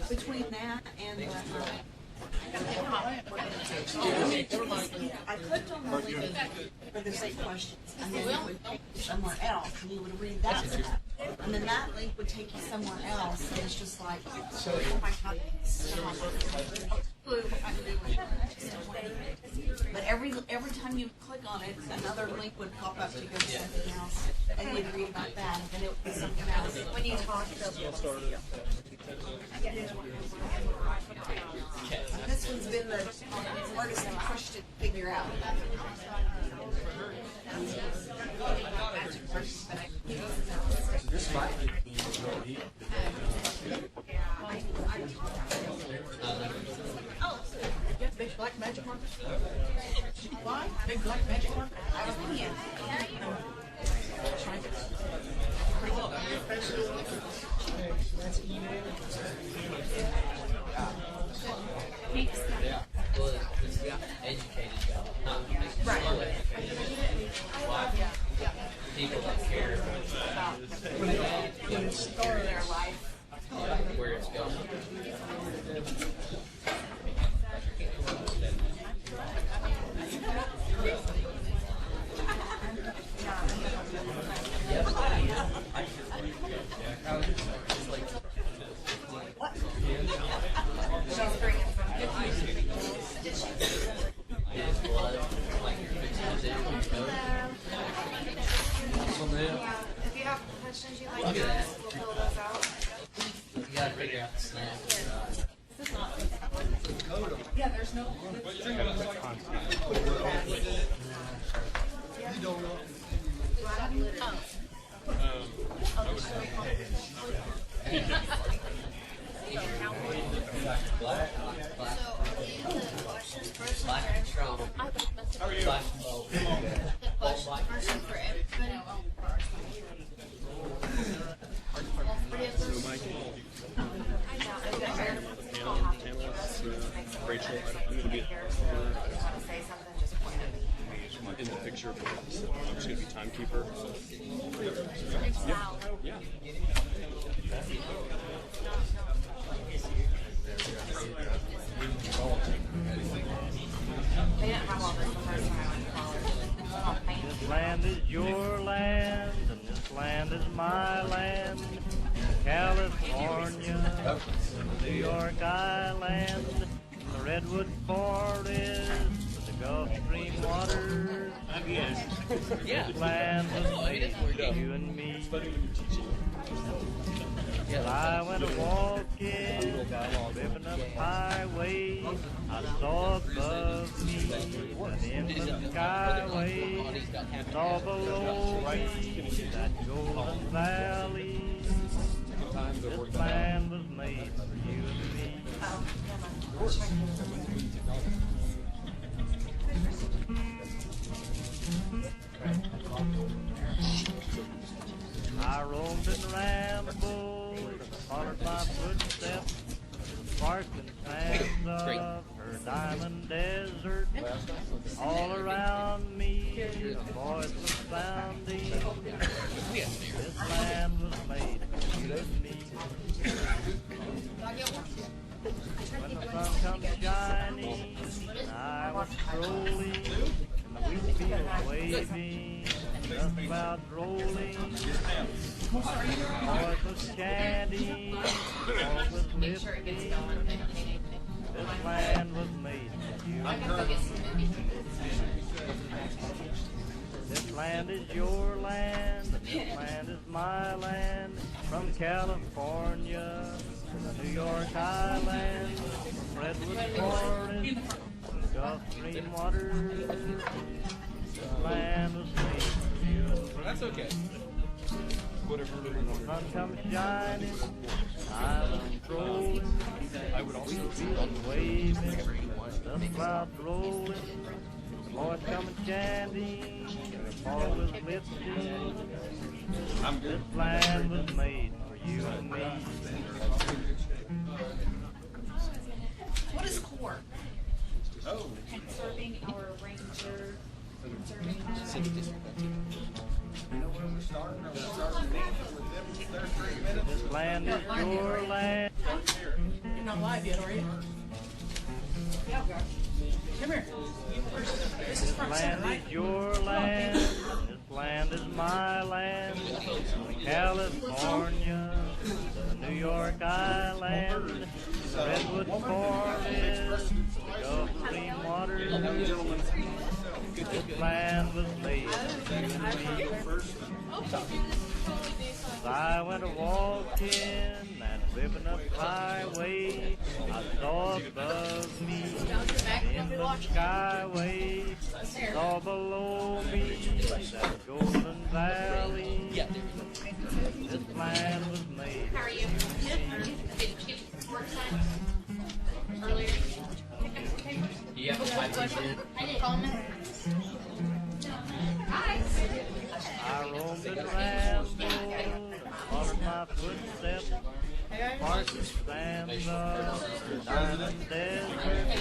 between that and the, I clicked on the link for the same questions, and then it would take you somewhere else, and you would read that stuff. And then that link would take you somewhere else, and it's just like, oh my God, stop. Clue what I'm doing. But every time you click on it, another link would pop up to go to something else, and you'd read about that, and then it would be something else. When you talk, this one's been the hardest question to figure out. This might be Big black magic marker? Why? Big black magic marker? I was thinking it. Pretty well done. yeah. Well, it's got educated about Right. people that care About their life. where it's going. If you have questions you'd like to ask, we'll fill those out. You gotta figure out the snap. Yeah, there's no. Black, black and strong. How are you? Black and bold. Black. For everybody. Rachel, I'm going to get Say something, just point at me. in the picture, but I'm just going to be timekeeper. Yeah. They didn't have all this the first time I went to college. This land is your land, and this land is my land. California, New York Island, the Redwood Forest, the Gulf Stream waters. Yeah. This land was made for you and me. I went a walking, ripping up highway. I saw above me, but in the skyway, saw below me that golden valley. This land was made for you and me. I roamed and rambled, followed my footsteps, the sparkling sands of her diamond desert. All around me, a voice was sounding. This land was made for you and me. When the sun comes shining, and I was strolling, and the wheat fields waving, dust clouds rolling. Voice was chanting, all was lifting. This land was made for you and me. This land is your land, and this land is my land. From California to the New York Island, from Redwood Forest to Gulf Stream waters. This land was made for you and me. That's okay. Whatever. The sun comes shining, I'm strolling. I would also Fields waving, dust clouds rolling. The Lord coming chanting, the fall was lifting. I'm good. This land was made for you and me. What is core? Oh. Serving our ranger. Serving This land is your land. not live yet, are you? Yeah, we are. Come here. This is front center, Land right? is your land, this land is my land. California, the New York Island, the Redwood Forest, the Gulf Stream waters. This land was made for you and me. As I went a walking that ribbon up highway, I saw above me in the skyway, saw below me that golden valley. This land was made. How are you? Did you work time earlier? You have a question? I didn't call him. Hi. I roamed and rambled, followed my footsteps, parked and stand up, diamond desert,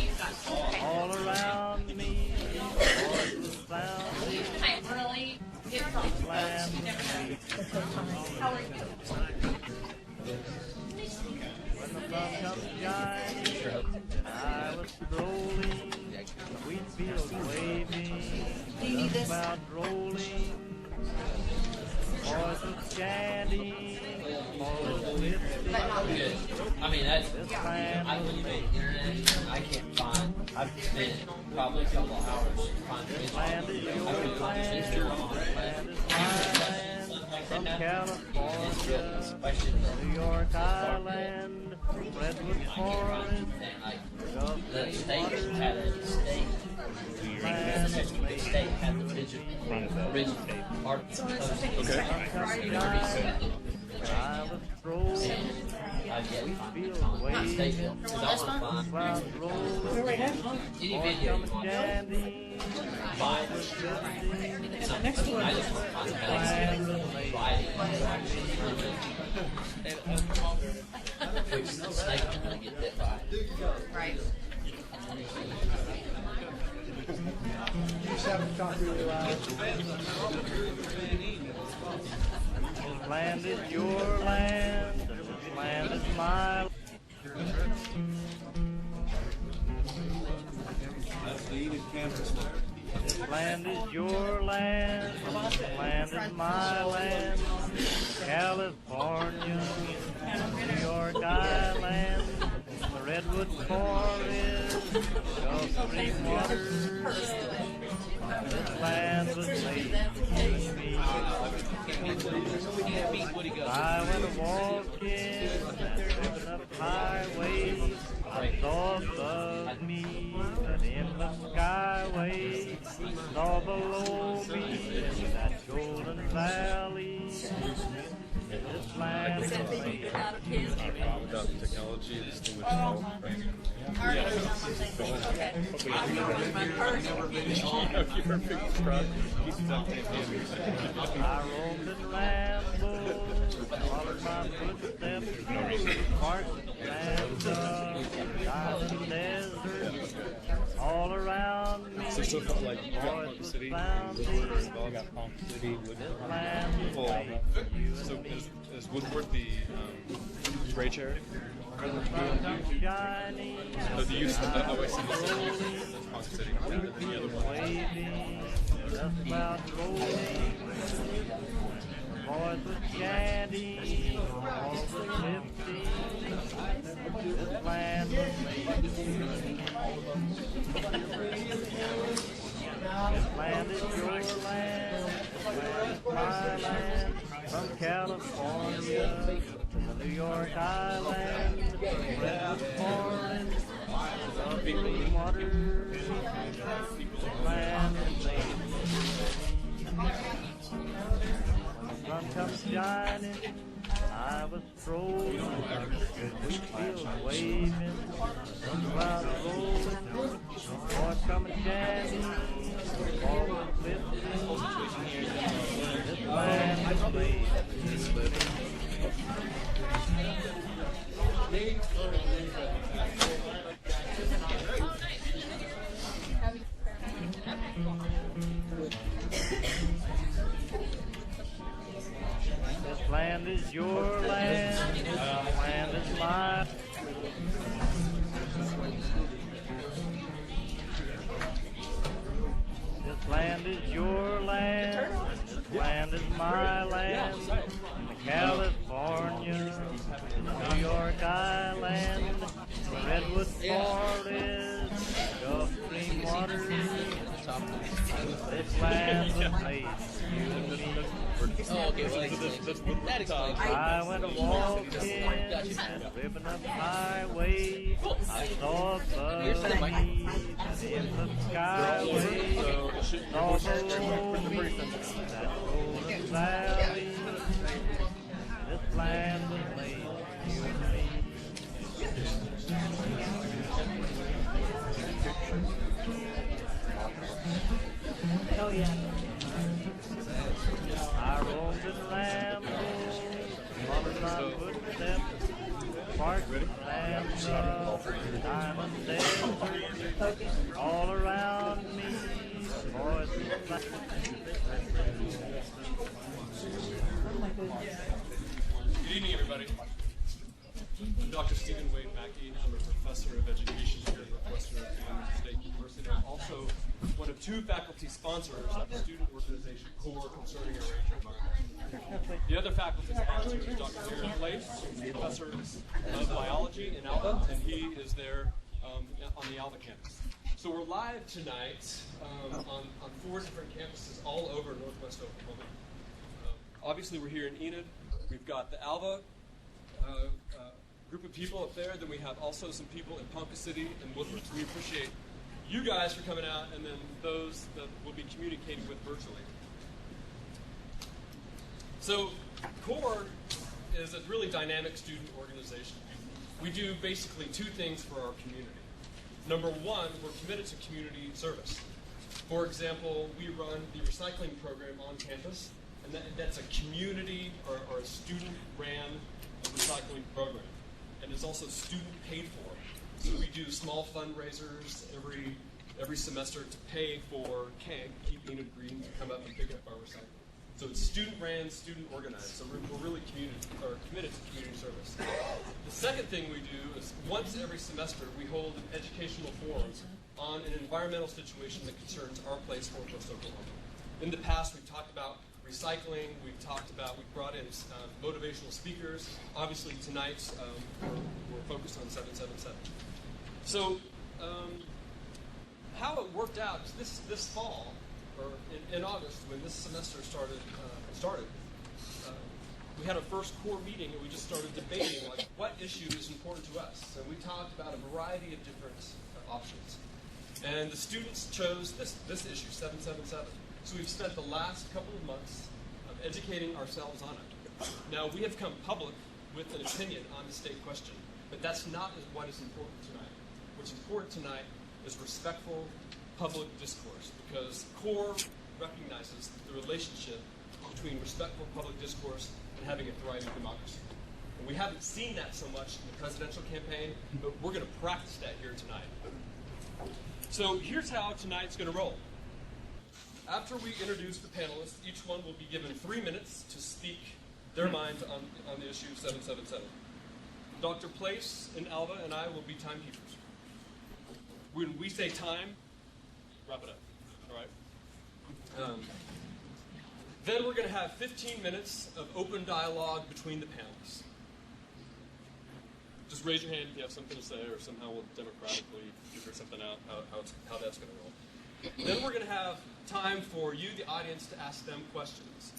all around me, voice was sounding, I'm really good from land was made. How are you? When the sun comes shining, and I was strolling, wheat fields waving, dust clouds rolling, boys was chanting, all was lifting. Good. I mean, that's. This land I was look at made. the internet. I can't find. I've spent probably a couple of hours trying to This find land is your I couldn't find land, this this here on land is my land, from California, question. New York Island, Redwood Forest, And like Gulf the Stream state waters. had a state. Land was The made. state had the original part of the Sun comes shining, I was strolling, I've yet to find fields the state waving, bill. Because I want to find clouds rolling, Right now? any boys video you coming want to chanting, buy. Next one. I just want to find land the was made. riding. Which the snake I'm going to get bit by. Right. This land is your land, this land is my. This land is your land, this land is my land. California, New York Island, the Redwood Forest, Gulf Stream waters. This land was made for you and me. I went a walking that ribbon up highway. I saw above me that endless skyway. Saw below me that golden valley. This land was made. Without technology, this thing would fall. I roamed and rambled, followed my footsteps, parked and stand up, diamond desert, all around me. So stuff like you got Palm voice was City, sounding. you got Palm City, Woodward. This land was Well, made for you so and me. is Woodward the gray chair? When the sun comes shining, No, the use of the OIC rolling, is Palm City. The other one. waving, dust clouds rolling, boys was chanting, all was lifting. This land was made. This land is your land, this land is my land. From California to the New York Island, Redwood Forest, Gulf Stream waters. This land is made. When the sun comes shining, I was strolling, wheat fields waving, sun clouds rolling, boys coming chanting, all was lifting. This land is made. This land is your land, this land is mine. This land's amazing. You and me. Oh, okay, well, that explains it. I went a walking and ripping up highway. I saw above me and in the skyway. Saw below me that golden valley. This land amazing. You and me. Oh, yeah. I rolled in Lambo, followed my footsteps, parked in Lambo, diamond desert, all around me, boys and flags. Good evening, everybody. I'm Dr. Stephen Wade Mackey. I'm a professor of education here at Northwestern State University. I'm also one of two faculty sponsors of the student organization CORE Concerning a Range of Environment. The other faculty sponsor is Dr. Aaron Place, professor of biology in Alva, and he is there on the Alva campus. So we're live tonight on 4 different campuses all over Northwest Oklahoma. Obviously, we're here in Enid. We've got the Alva group of people up there. Then we have also some people in Ponca City and Woodward. So we appreciate you guys for coming out, and then those that we'll be communicating with virtually. So CORE is a really dynamic student organization. We do basically 2 things for our community. Number 1, we're committed to community service. For example, we run the recycling program on campus, and that's a community or a student-ran recycling program. And it's also student-paid for. So we do small fundraisers every semester to pay for CAG, Keep Enid Green, to come up and pick up our recycling. So it's student-ran, student-organized. So we're really committed to community service. The second thing we do is once every semester we hold an educational forum on an environmental situation that concerns our place, Northwest Oklahoma. In the past, we've talked about recycling. We've brought in motivational speakers. Obviously, tonight we're focused on 777. So, how it worked out is this fall, or in August, when this semester started, we had our first CORE meeting, and we just started debating like what issue is important to us. And we talked about a variety of different options. And the students chose this issue, 777. So we've spent the last couple of months educating ourselves on it. Now, we have come public with an opinion on the state question, but that's not what is important tonight. What's important tonight is respectful public discourse, because CORE recognizes the relationship between respectful public discourse and having a thriving democracy. And we haven't seen that so much in the presidential campaign, but we're going to practice that here tonight. So here's how tonight's going to roll. After we introduce the panelists, each one will be given 3 minutes to speak their mind on the issue 777. Dr. Place and Alva and I will be timekeepers. When we say time, wrap it up, all right? Then we're going to have 15 minutes of open dialogue between the panelists. Just raise your hand if you have something to say, or somehow we'll democratically figure something out, how that's going to roll. Then we're going to have time for you, the audience, to ask them questions.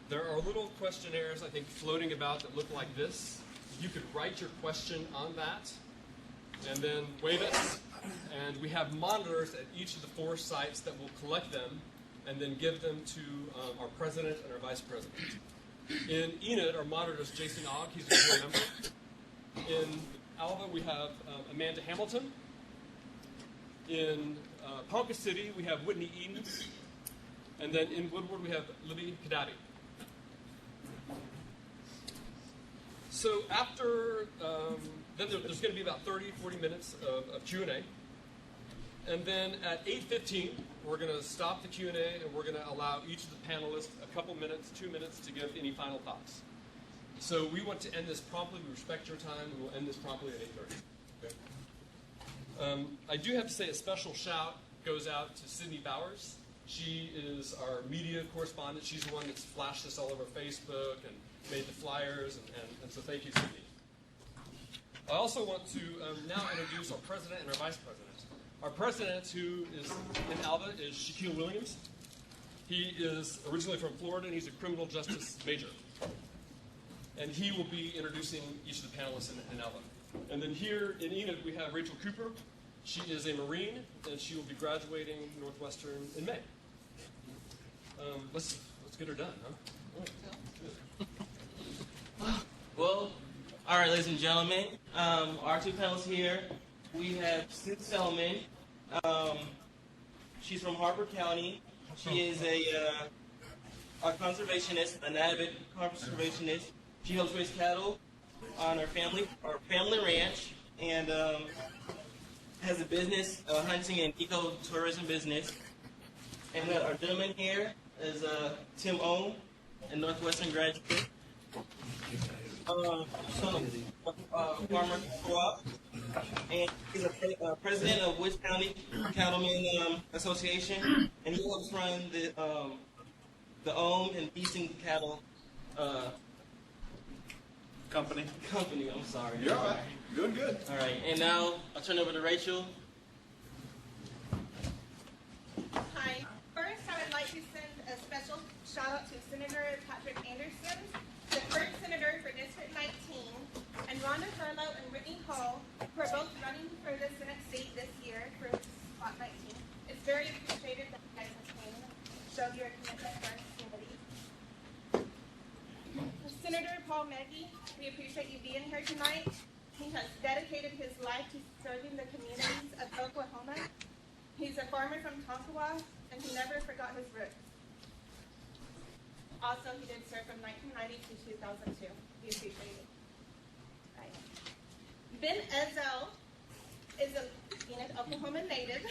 There are little questionnaires, I think, floating about that look like this. You could write your question on that, and then wave it. And we have monitors at each of the 4 sites that will collect them and then give them to our president and our vice president. In Enid, our monitor is Jason Ogg. He's a board member. In Alva, we have Amanda Hamilton. In Ponca City, we have Whitney Eden. And then in Woodward, we have Libby Kadati. So after, then there's going to be about 30, 40 minutes of Q&A. And then at 8:15, we're going to stop the Q&A, and we're going to allow each of the panelists a couple minutes, 2 minutes, to give any final thoughts. So we want to end this promptly. We respect your time. We will end this promptly at 8:30. Okay? I do have to say a special shout goes out to Sydney Bowers. She is our media correspondent. She's the one that's flashed this all over Facebook and made the flyers, and so thank you, Sydney. I also want to now introduce our president and our vice president. Our president, who is in Alva, is Shaquille Williams. He is originally from Florida, and he's a criminal justice major. And he will be introducing each of the panelists in Alva. And then here in Enid, we have Rachel Cooper. She is a Marine, and she will be graduating Northwestern in May. Let's get her done, huh? Well, all right, ladies and gentlemen, our two panelists here, we have Sue Selman. She's from Harper County. She is a conservationist, an avid conservationist. She helps raise cattle on our family ranch, and has a business, hunting and ecotourism business. And our gentleman here is Tim Ohm, a Northwestern graduate. Farmer co-op, and he's a president of Woods County Cattlemen Association, and he helps run the Ohm and Beeston Cattle Company. I'm sorry. You're all right. Doing good. All right, and now I'll turn it over to Rachel. Hi. First, I would like to send a special shout out to Senator Patrick Anderson, the first senator for District 19, and Rhonda Harlow and Whitney Hall, who are both running for the Senate seat this year for Spot 19. It's very appreciated that you guys have came, showed your commitment to our community. Senator Paul Mackey, we appreciate you being here tonight. He has dedicated his life to serving the communities of Oklahoma. He's a farmer from Tonkawa, and he never forgot his roots. Also, he did serve from 1990 to 2002. We appreciate it. Right. Ben Ezel is an Enid, Oklahoma native.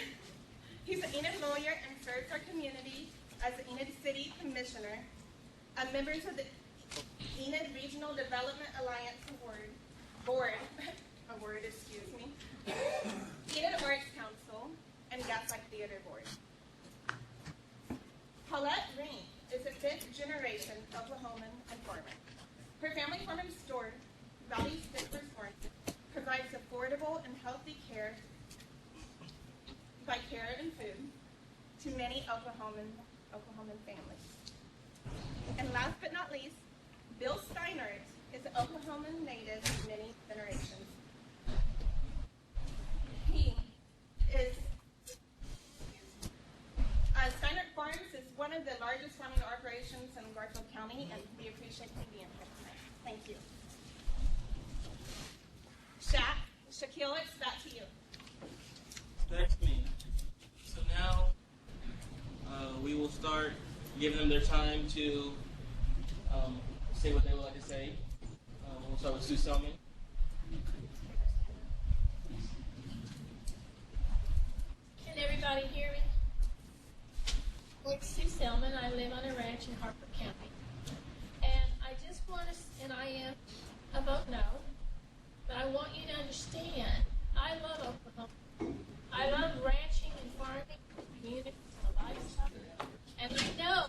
He's an Enid lawyer and serves our community as the Enid City Commissioner. Members of the Enid Regional Development Alliance Board, Enid Arts Council, and Gaslight Theater Board. Paulette Ring is a fifth-generation Oklahoman and farmer. Her family farm and store, Valley Stickers Farm, provides affordable and healthy care by care and food to many Oklahoman families. And last but not least, Bill Steinert is an Oklahoman native of many generations. He is Steinert Farms is one of the largest farming operations in Garfield County, and we appreciate you being here tonight. Thank you. Shaquille, it's back to you. Back to me. So now we will start giving them their time to say what they would like to say. We'll start with Sue Selman. Can everybody hear me? It's Sue Selman. I live on a ranch in Harper County. And I just want to, and I am a vote no, but I want you to understand, I love Oklahoma. I love ranching and farming, community, and livestock. And I know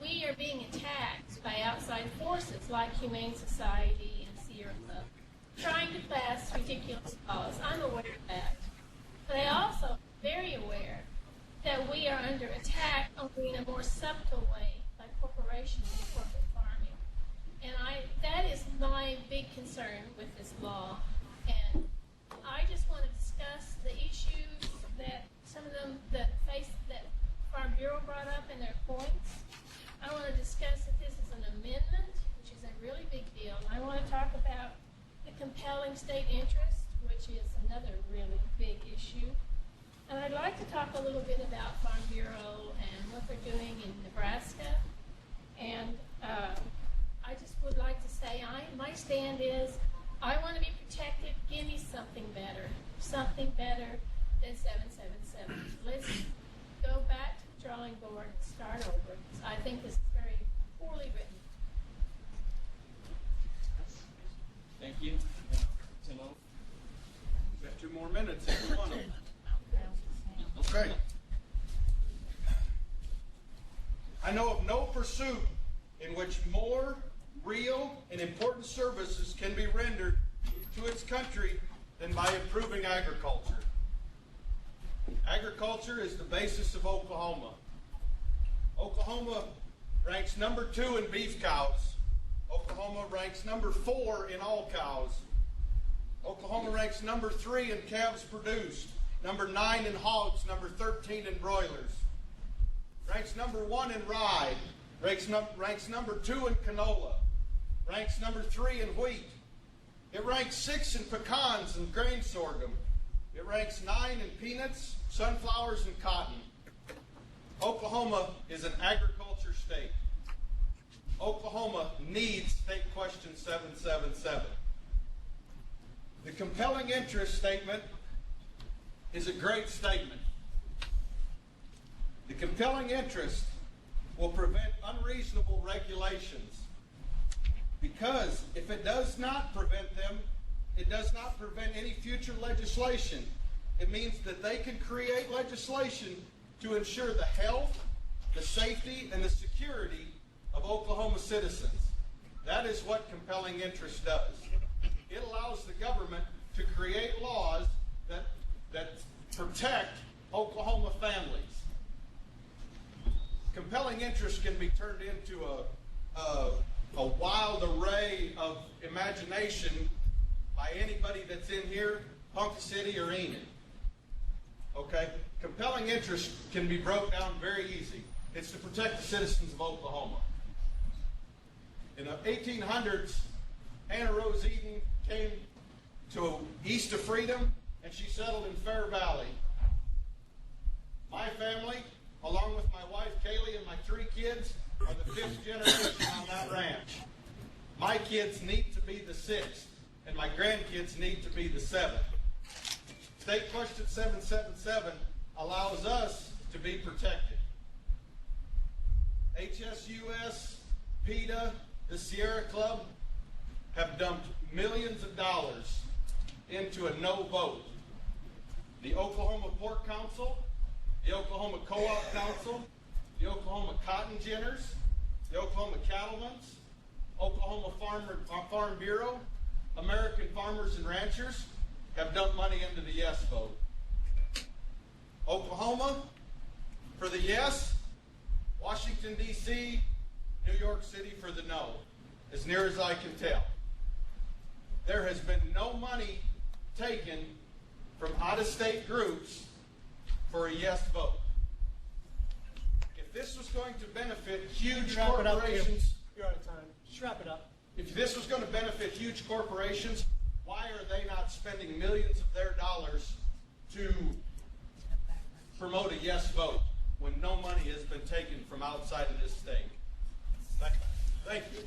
we are being attacked by outside forces like Humane Society and Sierra Club, trying to pass ridiculous laws. I'm aware of that. But I also am very aware that we are under attack only in a more subtle way by corporations and corporate farming. And that is my big concern with this law. And I just want to discuss the issues that some of them that Farm Bureau brought up in their points. I want to discuss that this is an amendment, which is a really big deal. I want to talk about the compelling state interest, which is another really big issue. And I'd like to talk a little bit about Farm Bureau and what they're doing in Nebraska. And I just would like to say my stand is I want to be protected. Give me something better than 777. Let's go back to the drawing board and start over. I think this is very poorly written. Thank you. Tim Ohm. We've got 2 more minutes. Every one of them. Okay. I know of no pursuit in which more real and important services can be rendered to its country than by improving agriculture. Agriculture is the basis of Oklahoma. Oklahoma ranks number 2 in beef cows. Oklahoma ranks number 4 in all cows. Oklahoma ranks number 3 in calves produced, number 9 in hogs, number 13 in broilers. Ranks number 1 in rye, ranks number 2 in canola, ranks number 3 in wheat. It ranks 6 in pecans and grain sorghum. It ranks 9 in peanuts, sunflowers, and cotton. Oklahoma is an agriculture state. Oklahoma needs State Question 777. The compelling interest statement is a great statement. The compelling interest will prevent unreasonable regulations, because if it does not prevent them, it does not prevent any future legislation. It means that they can create legislation to ensure the health, the safety, and the security of Oklahoma citizens. That is what compelling interest does. It allows the government to create laws that protect Oklahoma families. Compelling interest can be turned into a wild array of imagination by anybody that's in here, Ponca City or Enid. Okay? Compelling interest can be broke down very easy. It's to protect the citizens of Oklahoma. In the 1800s, Hannah Rose Eden came to east of Freedom, and she settled in Fair Valley. My family, along with my wife Kaylee and my 3 kids, are the 5th generation on that ranch. My kids need to be the 6th, and my grandkids need to be the 7th. State Question 777 allows us to be protected. HSUS, PETA, the Sierra Club have dumped millions of dollars into a no vote. The Oklahoma Pork Council, the Oklahoma Co-op Council, the Oklahoma Cotton Ginners, the Oklahoma Cattlemen's, Oklahoma Farm Bureau, American Farmers and Ranchers have dumped money into the yes vote. Oklahoma, for the yes, Washington, D.C., New York City for the no, as near as I can tell. There has been no money taken from out-of-state groups for a yes vote. If this was going to benefit huge corporations... You're out of time. Just wrap it up. If this was going to benefit huge corporations, why are they not spending millions of their dollars to promote a yes vote when no money has been taken from outside of this state? Thank you.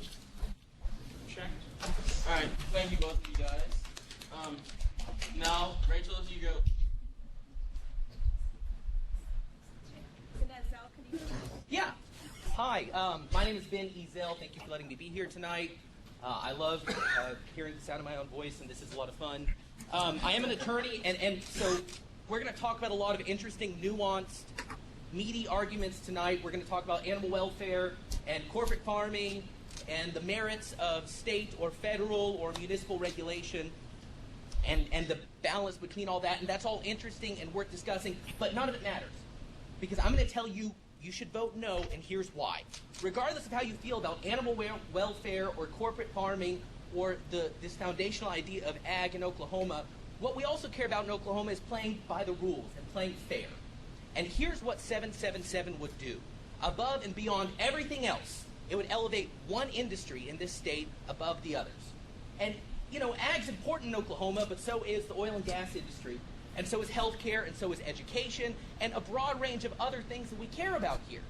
Check. All right, thank you both of you guys. Now, Rachel, as you go. Yeah. Hi, my name is Ben Ezel. Thank you for letting me be here tonight. I love hearing the sound of my own voice, and this is a lot of fun. I am an attorney, and so we're going to talk about a lot of interesting, nuanced, meaty arguments tonight. We're going to talk about animal welfare and corporate farming and the merits of state or federal or municipal regulation and the balance between all that. And that's all interesting and worth discussing, but none of it matters. Because I'm going to tell you, you should vote no, and here's why. Regardless of how you feel about animal welfare or corporate farming or this foundational idea of ag in Oklahoma, what we also care about in Oklahoma is playing by the rules and playing fair. And here's what 777 would do. Above and beyond everything else, it would elevate one industry in this state above the others. And, you know, ag's important in Oklahoma, but so is the oil and gas industry. And so is healthcare, and so is education, and a broad range of other things that we care about here.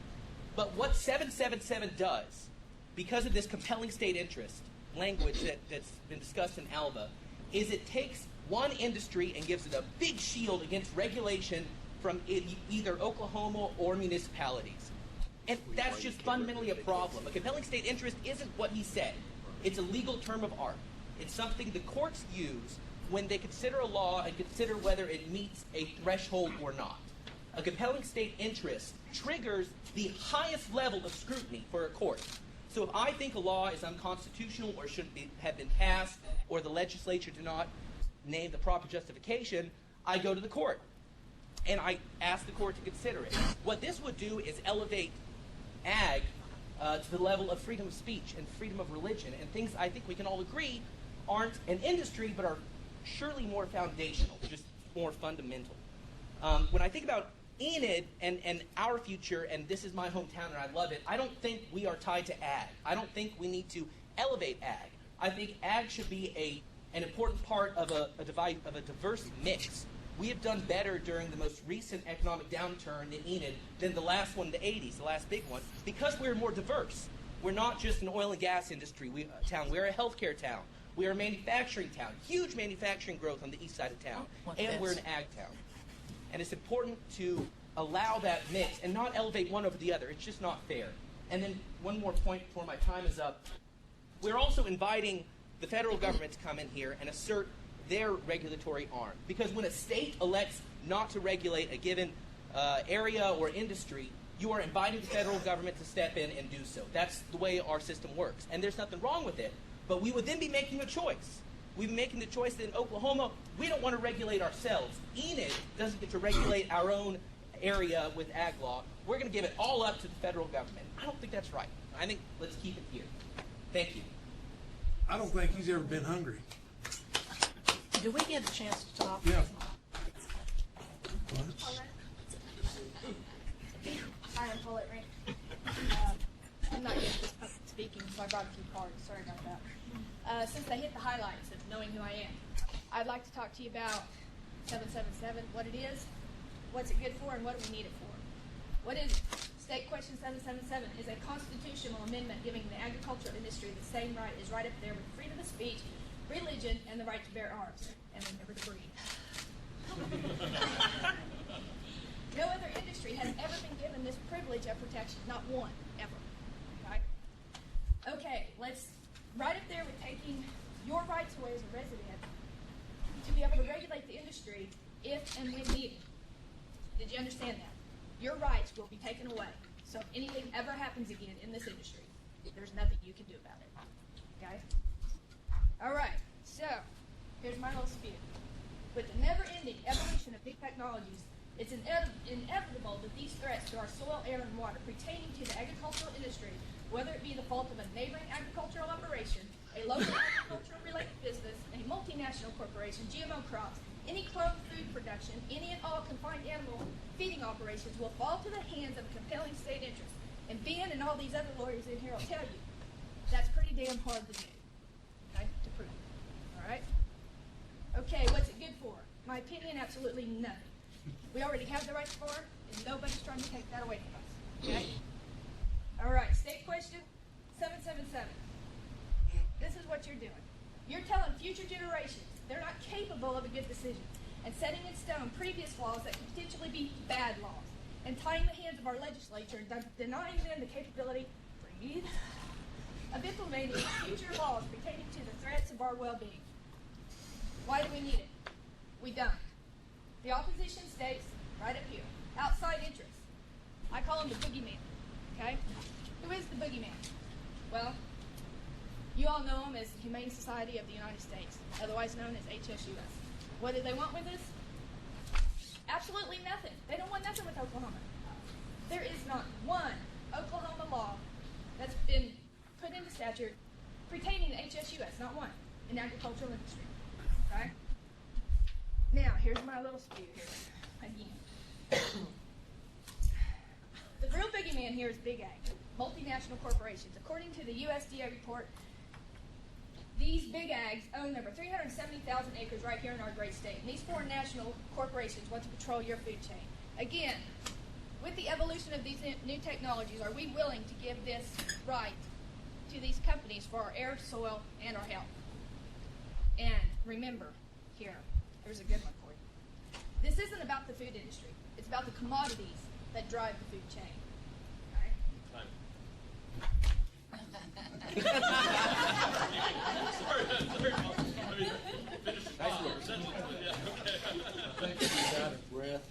But what 777 does, because of this compelling state interest language that's been discussed in ALVA, is it takes one industry and gives it a big shield against regulation from either Oklahoma or municipalities. And that's just fundamentally a problem. A compelling state interest isn't what he said. It's a legal term of art. It's something the courts use when they consider a law and consider whether it meets a threshold or not. A compelling state interest triggers the highest level of scrutiny for a court. So if I think a law is unconstitutional or shouldn't have been passed, or the legislature did not name the proper justification, I go to the court. and I asked the court to consider it. What this would do is elevate ag to the level of freedom of speech and freedom of religion, and things I think we can all agree aren't an industry, but are surely more foundational, just more fundamental. When I think about Enid and our future, and this is my hometown and I love it, I don't think we are tied to ag. I don't think we need to elevate ag. I think ag should be an important part of a diverse mix. We have done better during the most recent economic downturn in Enid than the last one in the 80s, the last big one, because we're more diverse. We're not just an oil and gas industry town. We're a healthcare town. We are a manufacturing town. Huge manufacturing growth on the east side of town. And we're an ag town. And it's important to allow that mix and not elevate one over the other. It's just not fair. And then one more point before my time is up. We're also inviting the federal government to come in here and assert their regulatory arm. Because when a state elects not to regulate a given area or industry, you are inviting the federal government to step in and do so. That's the way our system works. And there's nothing wrong with it. But we would then be making a choice. We've been making the choice that in Oklahoma, we don't want to regulate ourselves. Enid doesn't get to regulate our own area with ag law. We're going to give it all up to the federal government. I don't think that's right. I think let's keep it here. Thank you. I don't think he's ever been hungry. Do we get a chance to talk? Yeah. I am Paulette Rank. I'm not used to speaking, so I brought a few cards. Sorry about that. Since they hit the highlights of knowing who I am, I'd like to talk to you about 777, what it is, what's it good for, and what do we need it for. What is it? State Question 777 is a constitutional amendment giving the agricultural industry the same right as right up there with freedom of speech, religion, and the right to bear arms, and remember to breathe. No other industry has ever been given this privilege of protection, not one, ever. Right? Okay, let's, right up there with taking your rights away as a resident to be able to regulate the industry if and when needed. Did you understand that? Your rights will be taken away. So if anything ever happens again in this industry, there's nothing you can do about it. Okay? All right, so here's my little spiel. With the never-ending evolution of big technologies, it's inevitable that these threats to our soil, air, and water pertaining to the agricultural industry, whether it be the fault of a neighboring agricultural operation, a local agricultural-related business, a multinational corporation, GMO crops, any cloned food production, any and all confined animal feeding operations will fall to the hands of a compelling state interest. And Ben and all these other lawyers in here will tell you that's pretty damn hard to do, okay, to prove. All right? Okay, what's it good for? My opinion, absolutely nothing. We already have the right to farm, and nobody's trying to take that away from us. Okay? All right, state question 777. This is what you're doing. You're telling future generations they're not capable of a good decision and setting in stone previous laws that could potentially be bad laws and tying the hands of our legislature and denying them the capability of implementing future laws pertaining to the threats of our well-being. Why do we need it? We don't. The opposition states, right up here, outside interests. I call him the boogeyman, okay? Who is the boogeyman? Well, you all know him as the Humane Society of the United States, otherwise known as HSUS. What do they want with us? Absolutely nothing. They don't want nothing with Oklahoma. There is not one Oklahoma law that's been put into statute pertaining to HSUS, not one, in the agricultural industry. Okay? Now, here's my little spiel here. Again. The real boogeyman here is Big Ag, multinational corporations. According to the USDA report, these big ags own over 370,000 acres right here in our great state. And these foreign national corporations want to control your food chain. Again, with the evolution of these new technologies, are we willing to give this right to these companies for our air, soil, and our health? And remember, here, here's a good one for you. This isn't about the food industry. It's about the commodities that drive the food chain. All right?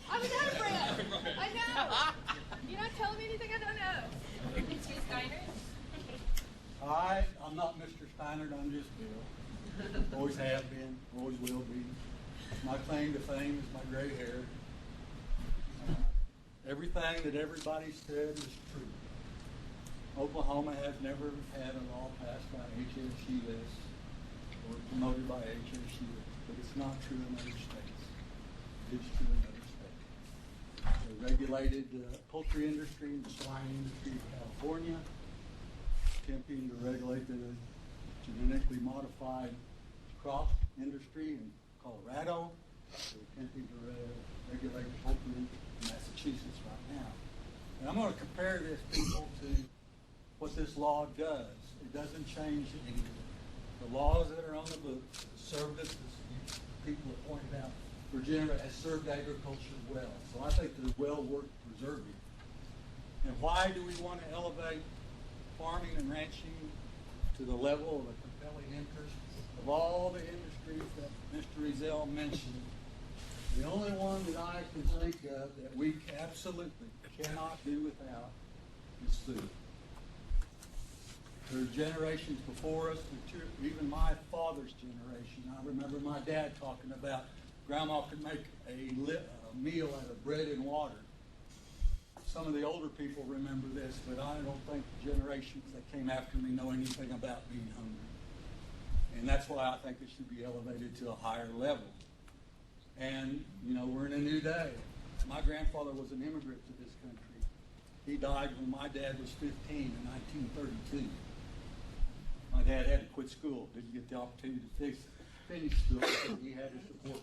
I was out of breath. I know. You're not telling me anything I don't know. Mr. Steiner? Hi, I'm not Mr. Steiner. I'm just Bill. Always have been. Always will be. My claim to fame is my gray hair. everything that everybody said is true. Oklahoma has never had a law passed by HSUS or promoted by HSUS, but it's not true in other states. It's true in other states. They regulated the poultry industry and the swine industry in California, attempting to regulate the genetically modified crop industry in Colorado. They're attempting to regulate poultry in Massachusetts right now. And I'm going to compare this, people, to what this law does. It doesn't change anything. The laws that are on the books served us, as people have pointed out, Virginia has served agriculture well. So I think they're well worth preserving. And why do we want to elevate farming and ranching to the level of a compelling interest? Of all the industries that Mr. Ezell mentioned, the only one that I can think of that we absolutely cannot do without is food. There are generations before us, even my father's generation. I remember my dad talking about Grandma could make a meal out of bread and water. Some of the older people remember this, but I don't think the generations that came after me know anything about being hungry. And that's why I think it should be elevated to a higher level. And, you know, we're in a new day. My grandfather was an immigrant to this country. He died when my dad was 15 in 1932. My dad had to quit school, didn't get the opportunity to finish school because he had to support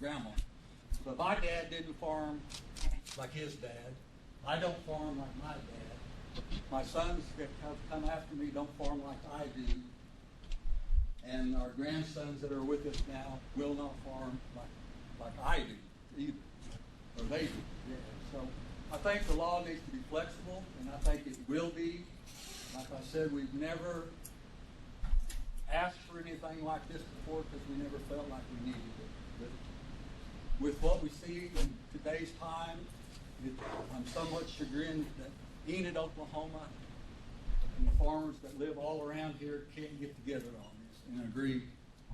grandma. But my dad didn't farm like his dad. I don't farm like my dad. My sons that have come after me don't farm like I do. And our grandsons that are with us now will not farm like I do either, or they do. Yeah. So I think the law needs to be flexible, and I think it will be. Like I said, we've never asked for anything like this before because we never felt like we needed it. But with what we see in today's time, I'm somewhat chagrined that Enid, Oklahoma, and the farmers that live all around here can't get together on this and agree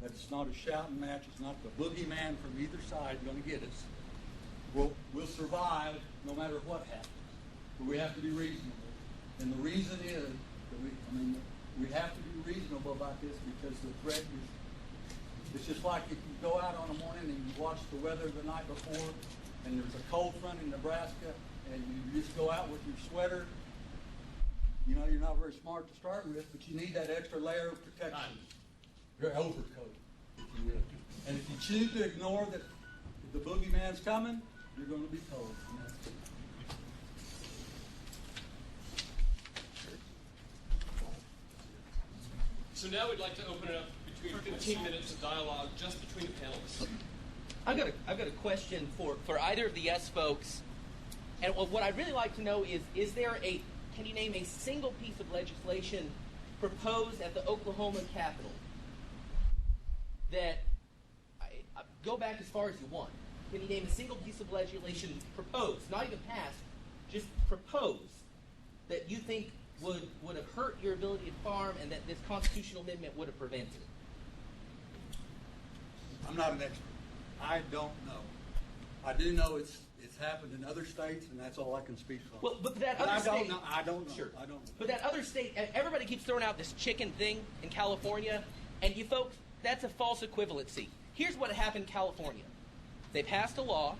that it's not a shouting match, it's not the boogeyman from either side going to get us. We'll survive no matter what happens, but we have to be reasonable. And the reason is that we have to be reasonable about this because the threat is, it's just like if you go out on a morning and you watch the weather the night before and there's a cold front in Nebraska and you just go out with your sweater, you know, you're not very smart to start with, but you need that extra layer of protection. Your overcoat, if you will. And if you choose to ignore that the boogeyman's coming, you're going to be cold. So now we'd like to open it up between 15 minutes of dialogue just between the panelists. I've got a question for either of the yes folks. And what I'd really like to know is can you name a single piece of legislation proposed at the Oklahoma Capitol that, go back as far as you want. Can you name a single piece of legislation proposed, not even passed, just proposed, that you think would have hurt your ability to farm and that this constitutional amendment would have prevented? I'm not an expert. I don't know. I do know it's happened in other states, and that's all I can speak on. Well, but that other state, I don't know. Sure. I don't know. But that other state, everybody keeps throwing out this chicken thing in California, and you folks, that's a false equivalency. Here's what happened in California. They passed a law,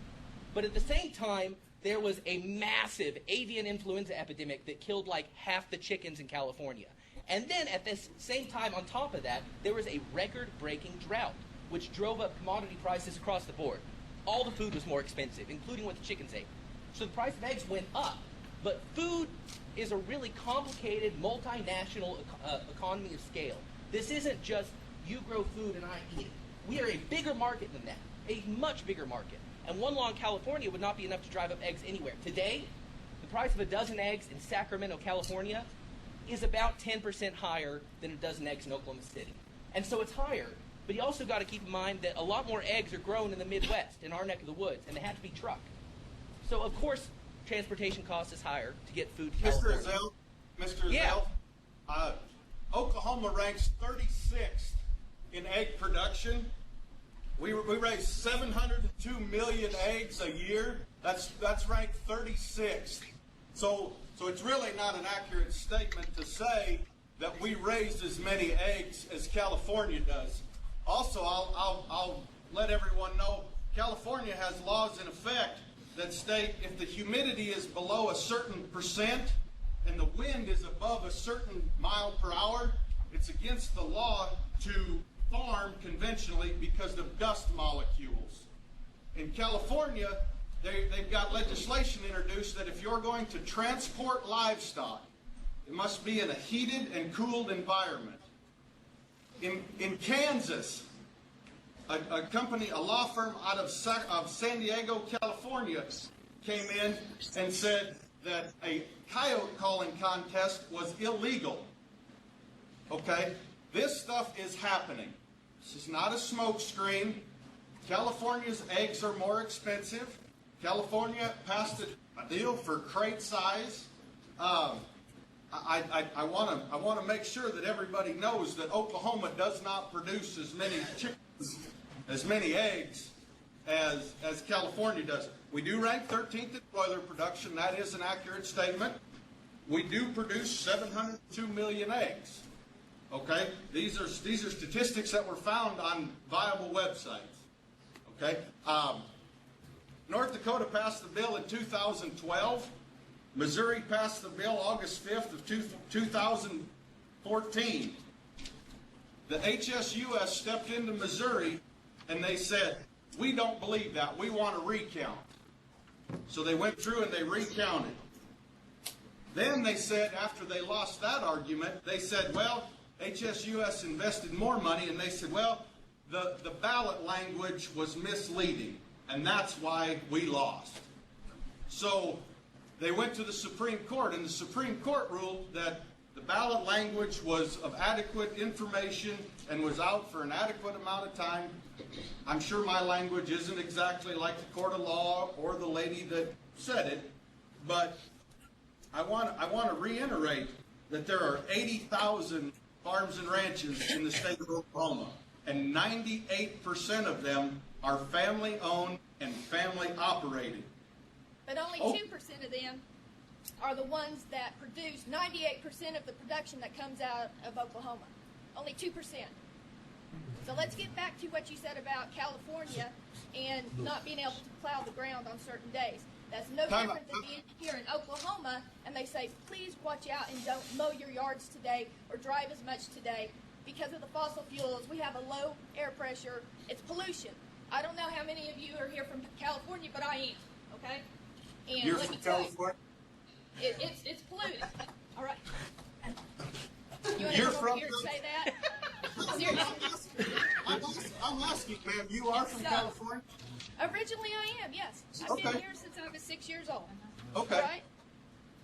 but at the same time, there was a massive avian influenza epidemic that killed like half the chickens in California. And then at this same time, on top of that, there was a record-breaking drought, which drove up commodity prices across the board. All the food was more expensive, including what the chickens ate. So the price of eggs went up. But food is a really complicated, multinational economy of scale. This isn't just you grow food and I eat it. We are a bigger market than that, a much bigger market. And one law in California would not be enough to drive up eggs anywhere. Today, the price of a dozen eggs in Sacramento, California is about 10% higher than a dozen eggs in Oklahoma City. And so it's higher. But you also got to keep in mind that a lot more eggs are grown in the Midwest, in our neck of the woods, and they have to be trucked. So, of course, transportation cost is higher to get food to California. Mr. Ezell, Yeah. Oklahoma ranks 36th in egg production We raise 702 million eggs a year. That's ranked 36th. So it's really not an accurate statement to say that we raise as many eggs as California does. Also, I'll let everyone know California has laws in effect that state if the humidity is below a certain percent and the wind is above a certain mile per hour, it's against the law to farm conventionally because of dust molecules. In California, they've got legislation introduced that if you're going to transport livestock, it must be in a heated and cooled environment. In Kansas, a company, a law firm out of San Diego, California, came in and said that a coyote calling contest was illegal. Okay? This stuff is happening. This is not a smoke screen. California's eggs are more expensive. California passed a deal for crate size. I want to make sure that everybody knows that Oklahoma does not produce as many chickens, as many eggs as California does. We do rank 13th in broiler production. That is an accurate statement. We do produce 702 million eggs. Okay, these are statistics that were found on viable websites. Okay, North Dakota passed the bill in 2012. Missouri passed the bill August 5th of 2014. The HSUS stepped into Missouri and they said, we don't believe that. We want a recount. So they went through and they recounted. Then they said, after they lost that argument, they said, well, HSUS invested more money, and they said, well, the ballot language was misleading, and that's why we lost. So they went to the Supreme Court, and the Supreme Court ruled that the ballot language was of adequate information and was out for an adequate amount of time. I'm sure my language isn't exactly like the court of law or the lady that said it, but I want to reiterate that there are 80,000 farms and ranches in the state of Oklahoma, and 98% of them are family-owned and family-operated. But only 2% of them are the ones that produce 98% of the production that comes out of Oklahoma. Only 2%. So let's get back to what you said about California and not being able to plow the ground on certain days. That's no different than being here in Oklahoma and they say, please watch out and don't mow your yards today or drive as much today because of the fossil fuels. We have a low air pressure. It's pollution. I don't know how many of you are here from California, but I am, okay? And You're let from me tell California? you, it's polluted. All right. You want to You're come over from here and say that? Seriously. I'm asking, ma'am, you are from California? Originally I am, yes. I've been here since I was 6 years old. Okay. All right?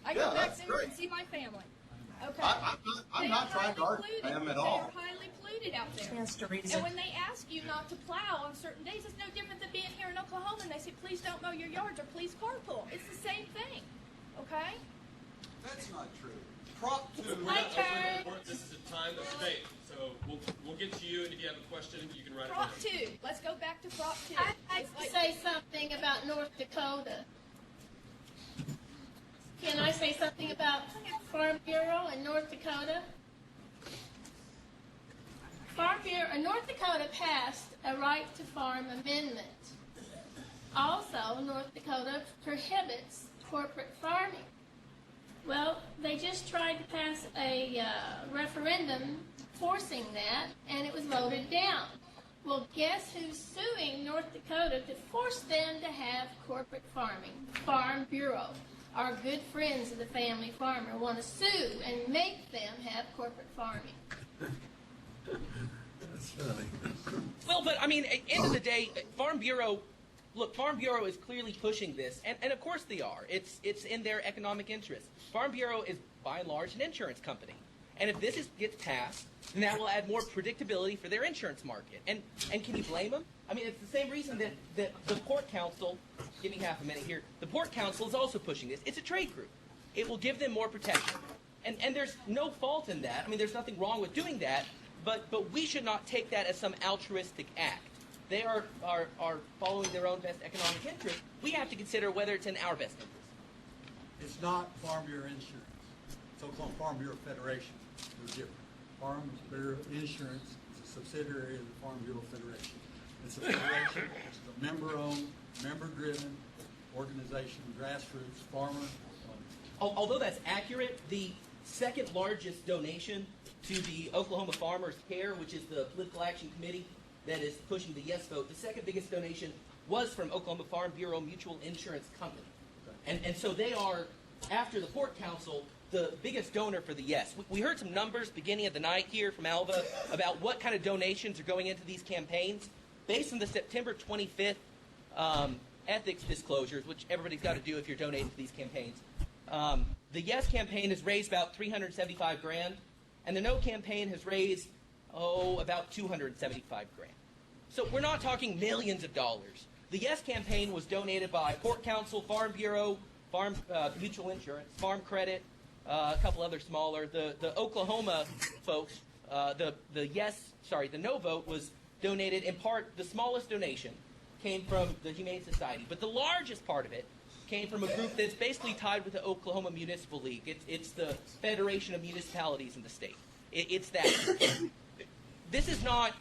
I go back that's there great. and see my family. Okay. I'm not trying to argue with them at all. They're highly polluted out there. Chance to reason. And when they ask you not to plow on certain days, it's no different than being here in Oklahoma and they say, please don't mow your yards or please carpool. It's the same thing. Okay? That's not true. Prop 2. My turn. This is a time of debate, so we'll get to you, and if you have a question, you can write Prop it down. 2. Let's go back to Prop 2. I'd like to say something about North Dakota. Can I say something about Farm Bureau in North Dakota? Farm Bureau, North Dakota passed a right to farm amendment. Also, North Dakota prohibits corporate farming. Well, they just tried to pass a referendum forcing that, and it was voted down. Well, guess who's suing North Dakota to force them to have corporate farming? Farm Bureau. Our good friends of the family farmer want to sue and make them have corporate farming. That's funny. Well, but I mean, at the end of the day, Farm Bureau is clearly pushing this, and of course they are. It's in their economic interest. Farm Bureau is, by and large, an insurance company. And if this gets passed, then that will add more predictability for their insurance market. And can you blame them? I mean, it's the same reason that the Pork Council, give me half a minute here, the Pork Council is also pushing this. It's a trade group. It will give them more protection. And there's no fault in that. I mean, there's nothing wrong with doing that, but we should not take that as some altruistic act. they are following their own best economic interest, we have to consider whether it's in our best interest. It's not Farm Bureau Insurance. It's Oklahoma Farm Bureau Federation. They're different. Farm Bureau Insurance is a subsidiary of the Farm Bureau Federation. It's a federation. It's a member-owned, member-driven organization, grassroots, farmer. Although that's accurate, the second largest donation to the Oklahoma Farmers Care, which is the political action committee that is pushing the yes vote, the second biggest donation was from Oklahoma Farm Bureau Mutual Insurance Company. And so they are, after the Port Council, the biggest donor for the yes. We heard some numbers beginning of the night here from Alva about what kind of donations are going into these campaigns. Based on the September 25th ethics disclosures, which everybody's got to do if you're donating to these campaigns, the yes campaign has raised about $375 grand, and the no campaign has raised, about $275 grand. So we're not talking millions of dollars. The yes campaign was donated by Port Council, Farm Bureau, Farm Mutual Insurance, Farm Credit, a couple other smaller. The Oklahoma folks, the no vote was donated in part. The smallest donation came from the Humane Society, but the largest part of it came from a group that's basically tied with the Oklahoma Municipal League. It's the Federation of Municipalities in the state. It's that. This is not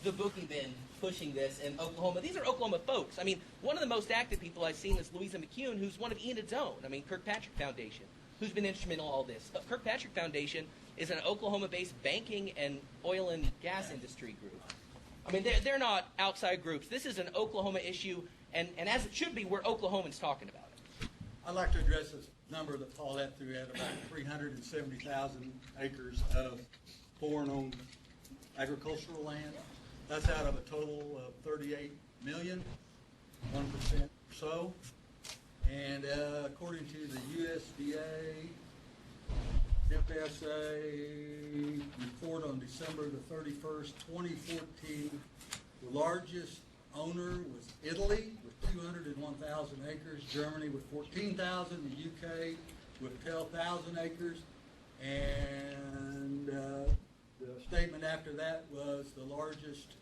the bookie bin pushing this in Oklahoma. These are Oklahoma folks. I mean, one of the most active people I've seen is Louisa McCune, who's one of Enid's own. I mean, Kirkpatrick Foundation, who's been instrumental in all this. Kirkpatrick Foundation is an Oklahoma-based banking and oil and gas industry group. I mean, they're not outside groups. This is an Oklahoma issue, and as it should be, we're Oklahomans talking about it. I'd like to address this number that Paulette threw at about 370,000 acres of foreign-owned agricultural land. That's out of a total of 38 million, 1% or so. And according to the USDA FSA report on December the 31st, 2014, the largest owner was Italy with 201,000 acres, Germany with 14,000, the UK with 12,000 acres, and the statement after that was the largest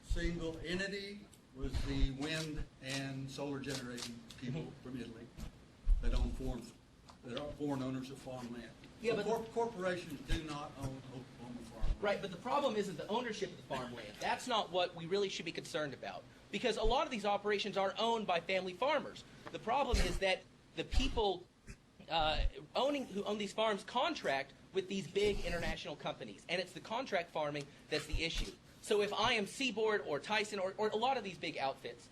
single entity was the wind and solar generating people from Italy that own foreign owners of farmland. Yeah, so but corporations do not own Oklahoma farmland. Right, but the problem isn't the ownership of the farmland. That's not what we really should be concerned about, because a lot of these operations are owned by family farmers. The problem is that the people who own these farms contract with these big international companies, and it's the contract farming that's the issue. So if I am Seaboard or Tyson or a lot of these big outfits,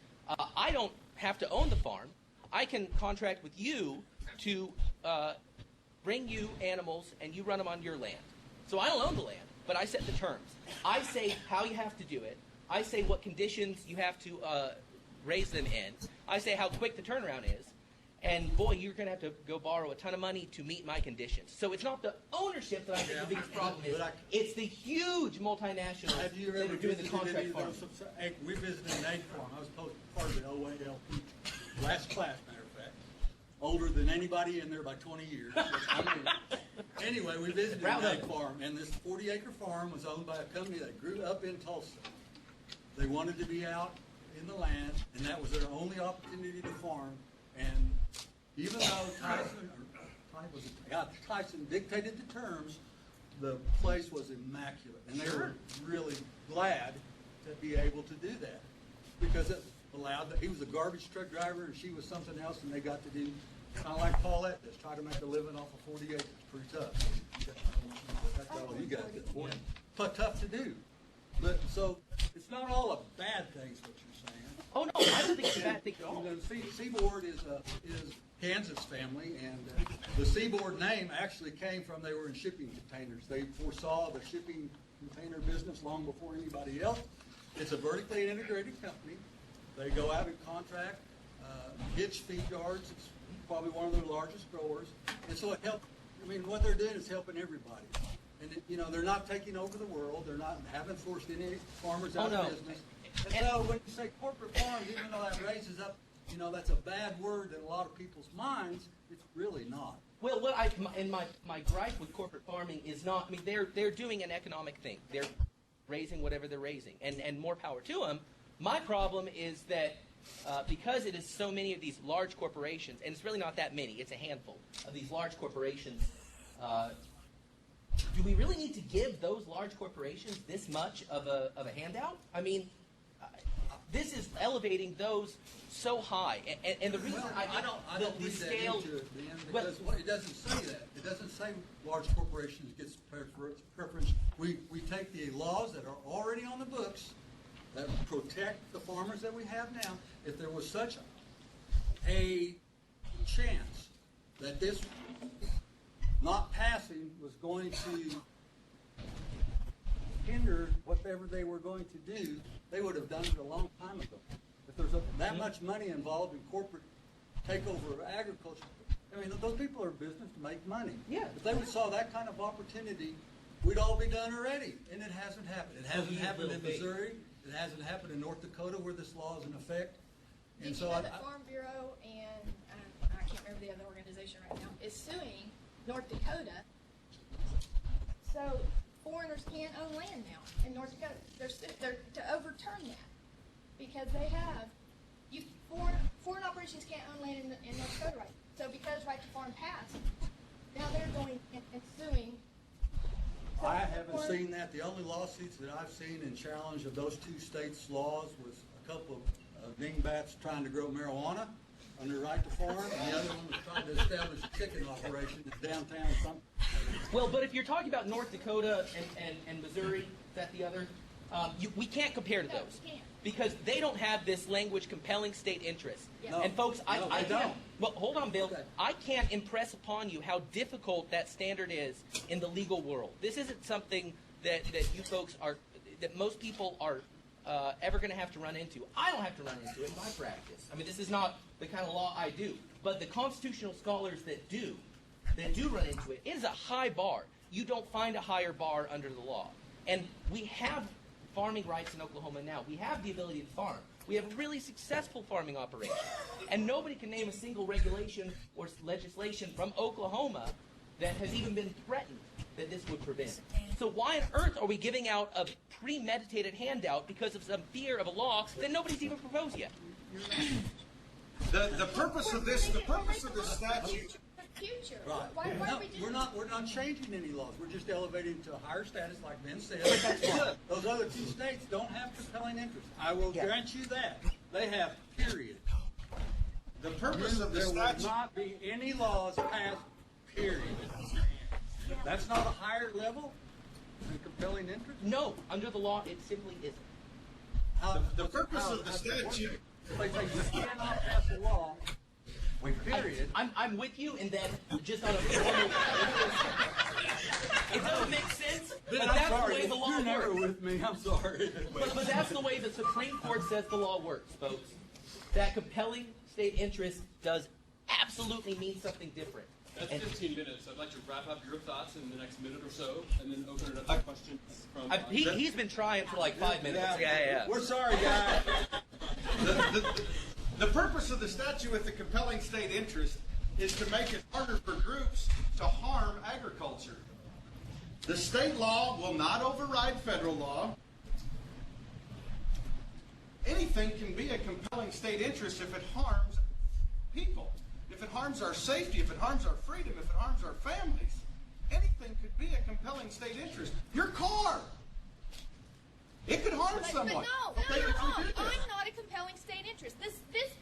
I don't have to own the farm. I can contract with you to bring you animals and you run them on your land. So I don't own the land, but I set the terms. I say how you have to do it. I say what conditions you have to raise them in. I say how quick the turnaround is. And boy, you're going to have to go borrow a ton of money to meet my conditions. So it's not the ownership that I think the biggest problem is. It's the huge multinationals Have you that ever are doing the visited contract any of farming. those? We visited an egg farm. I was part of the OALP last class, matter of fact. Older than anybody in there by 20 years. Anyway, we visited an egg farm, and this 40-acre farm was owned by a company that grew up in Tulsa. They wanted to be out in the land, and that was their only opportunity to farm. And even though Tyson dictated the terms, the place was immaculate, and they were really glad to be able to do that because it allowed that he was a garbage truck driver and she was something else, and they got to do kind of like Paulette does, try to make a living off of 40 acres. Pretty tough. That's all you guys get for it. But tough to do. But so it's not all a bad thing, is what you're saying. Oh no, I don't think it's a bad thing at all. Seaboard is Kansas family, and the Seaboard name actually came from they were in shipping containers. They foresaw the shipping container business long before anybody else. It's a vertically integrated company. They go out and contract hitch feed yards. It's probably one of their largest growers, and so it helps. I mean, what they're doing is helping everybody. And they're not taking over the world. They're not haven't forced any farmers out of business. And so when you say corporate farms, even though that raises up, that's a bad word in a lot of people's minds, it's really not. Well, my gripe with corporate farming is not. I mean, they're doing an economic thing. They're raising whatever they're raising, and more power to them. My problem is that because it is so many of these large corporations, and it's really not that many, it's a handful of these large corporations, do we really need to give those large corporations this much of a handout? I mean, this is elevating those so high, and the reason I don't the read scale, that into it, Dan, because it doesn't say that. It doesn't say large corporations get preference. We take the laws that are already on the books that protect the farmers that we have now. If there was such a chance that this not passing was going to hinder whatever they were going to do, they would have done it a long time ago. If there's that much money involved in corporate takeover of agriculture, I mean, those people are in business to make money. Yeah. If they saw that kind of opportunity, we'd all be done already. And it hasn't happened. It hasn't happened in Missouri. It hasn't happened in North Dakota where this law is in effect. And Did you know that Farm Bureau and I can't remember the other organization right now is suing North Dakota? So foreigners can't own land now in North Dakota. They're to overturn that because they have foreign operations can't own land in North Dakota, right? So because Right to Farm passed, now they're going and suing. I haven't seen that. The only lawsuits that I've seen in challenge of those two states' laws was a couple of dingbats trying to grow marijuana under Right to Farm, and the other one was trying to establish a chicken operation in downtown something. Well, but if you're talking about North Dakota and Missouri, is that the other? We can't compare to No, those. we can't. Because they don't have this language compelling state interest. Yeah. No. And folks, I they can't. don't. Well, hold on, Bill. Okay. I can't impress upon you how difficult that standard is in the legal world. This isn't something that you folks are, that most people are ever going to have to run into. I don't have to run into it in my practice. I mean, this is not the kind of law I do. But the constitutional scholars that do run into it, it is a high bar. You don't find a higher bar under the law. And we have farming rights in Oklahoma now. We have the ability to farm. We have a really successful farming operation. And nobody can name a single regulation or legislation from Oklahoma that has even been threatened that this would prevent. So why on earth are we giving out a premeditated handout because of some fear of a law that nobody's even proposed yet? The purpose of this statute. Future. Right. Why No, are we doing we're not changing any laws. We're just elevating to a higher status, like Ben said. Those other two states don't have compelling interest. I will grant you that. They have, period. The purpose of the There will statute. not be any laws passed, period. That's not a higher level than compelling interest? No, under the law, it simply isn't. The purpose of the statute. If they say you cannot pass a law, period. I'm with you in that just on a formal it doesn't make sense, but I'm that's sorry. the way the law You're never works. with me. I'm sorry. But that's the way the Supreme Court says the law works, folks. That compelling state interest does absolutely mean something different. That's And 15 minutes. I'd like to wrap up your thoughts in the next minute or so, and then open it up to questions from. he's been trying for like 5 minutes. Yeah. We're sorry, guys. The purpose of the statute with the compelling state interest is to make it harder for groups to harm agriculture. The state law will not override federal law. Anything can be a compelling state interest if it harms people, if it harms our safety, if it harms our freedom, if it harms our families. Anything could be a compelling state interest. Your car. It could harm someone. But no, Okay, you're if we wrong. do this. I'm not a compelling state interest.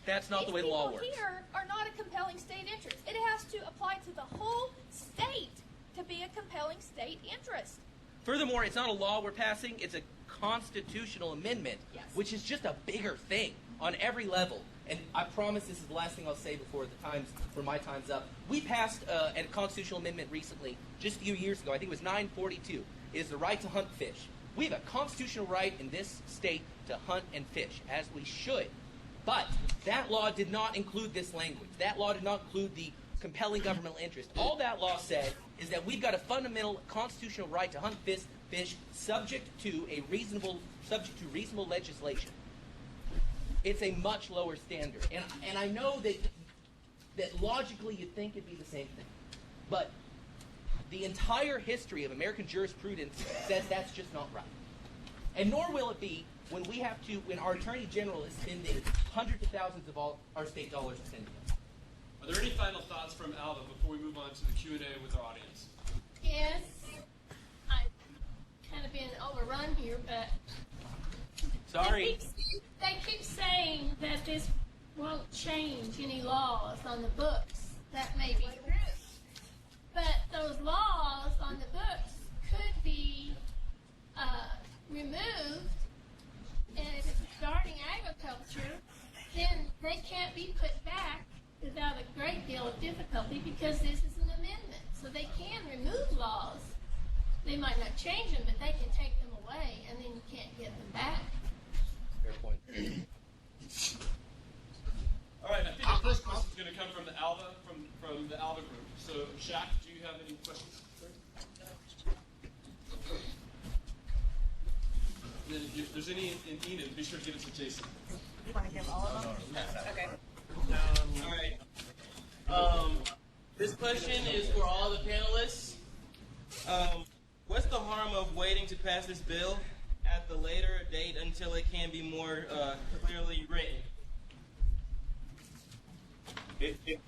That's not the way the law works. These people here are not a compelling state interest. It has to apply to the whole state to be a compelling state interest. Furthermore, it's not a law we're passing, it's a constitutional amendment, Yes. which is just a bigger thing on every level. And I promise this is the last thing I'll say before my time's up. We passed a constitutional amendment recently, just a few years ago. I think it was 942. It is the right to hunt fish. We have a constitutional right in this state to hunt and fish, as we should. But that law did not include this language. That law did not include the compelling governmental interest. All that law said is that we've got a fundamental constitutional right to hunt fish subject to reasonable legislation. It's a much lower standard. And I know that logically you'd think it'd be the same thing. But the entire history of American jurisprudence says that's just not right. And nor will it be when we have to, when our Attorney General is spending hundreds of thousands of all our state dollars defending us. Are there any final thoughts from Alva before we move on to the Q&A with our audience? Yes, I've kind of been overrun here, but Sorry. they keep saying that this won't change any laws on the books. That may be true. But those laws on the books could be removed, and if it's starting agriculture, then they can't be put back without a great deal of difficulty because this is an amendment. So they can remove laws. They might not change them, but they can take them away, and then you can't get them back. Fair point. All right, I think the first question is going to come from the Alva group. So, Shaq, do you have any questions? And then if there's any in Enid, be sure to give it to Jason. You want to give all of them? Okay. All right. This question is for all the panelists. What's the harm of waiting to pass this bill at the later date until it can be more clearly written?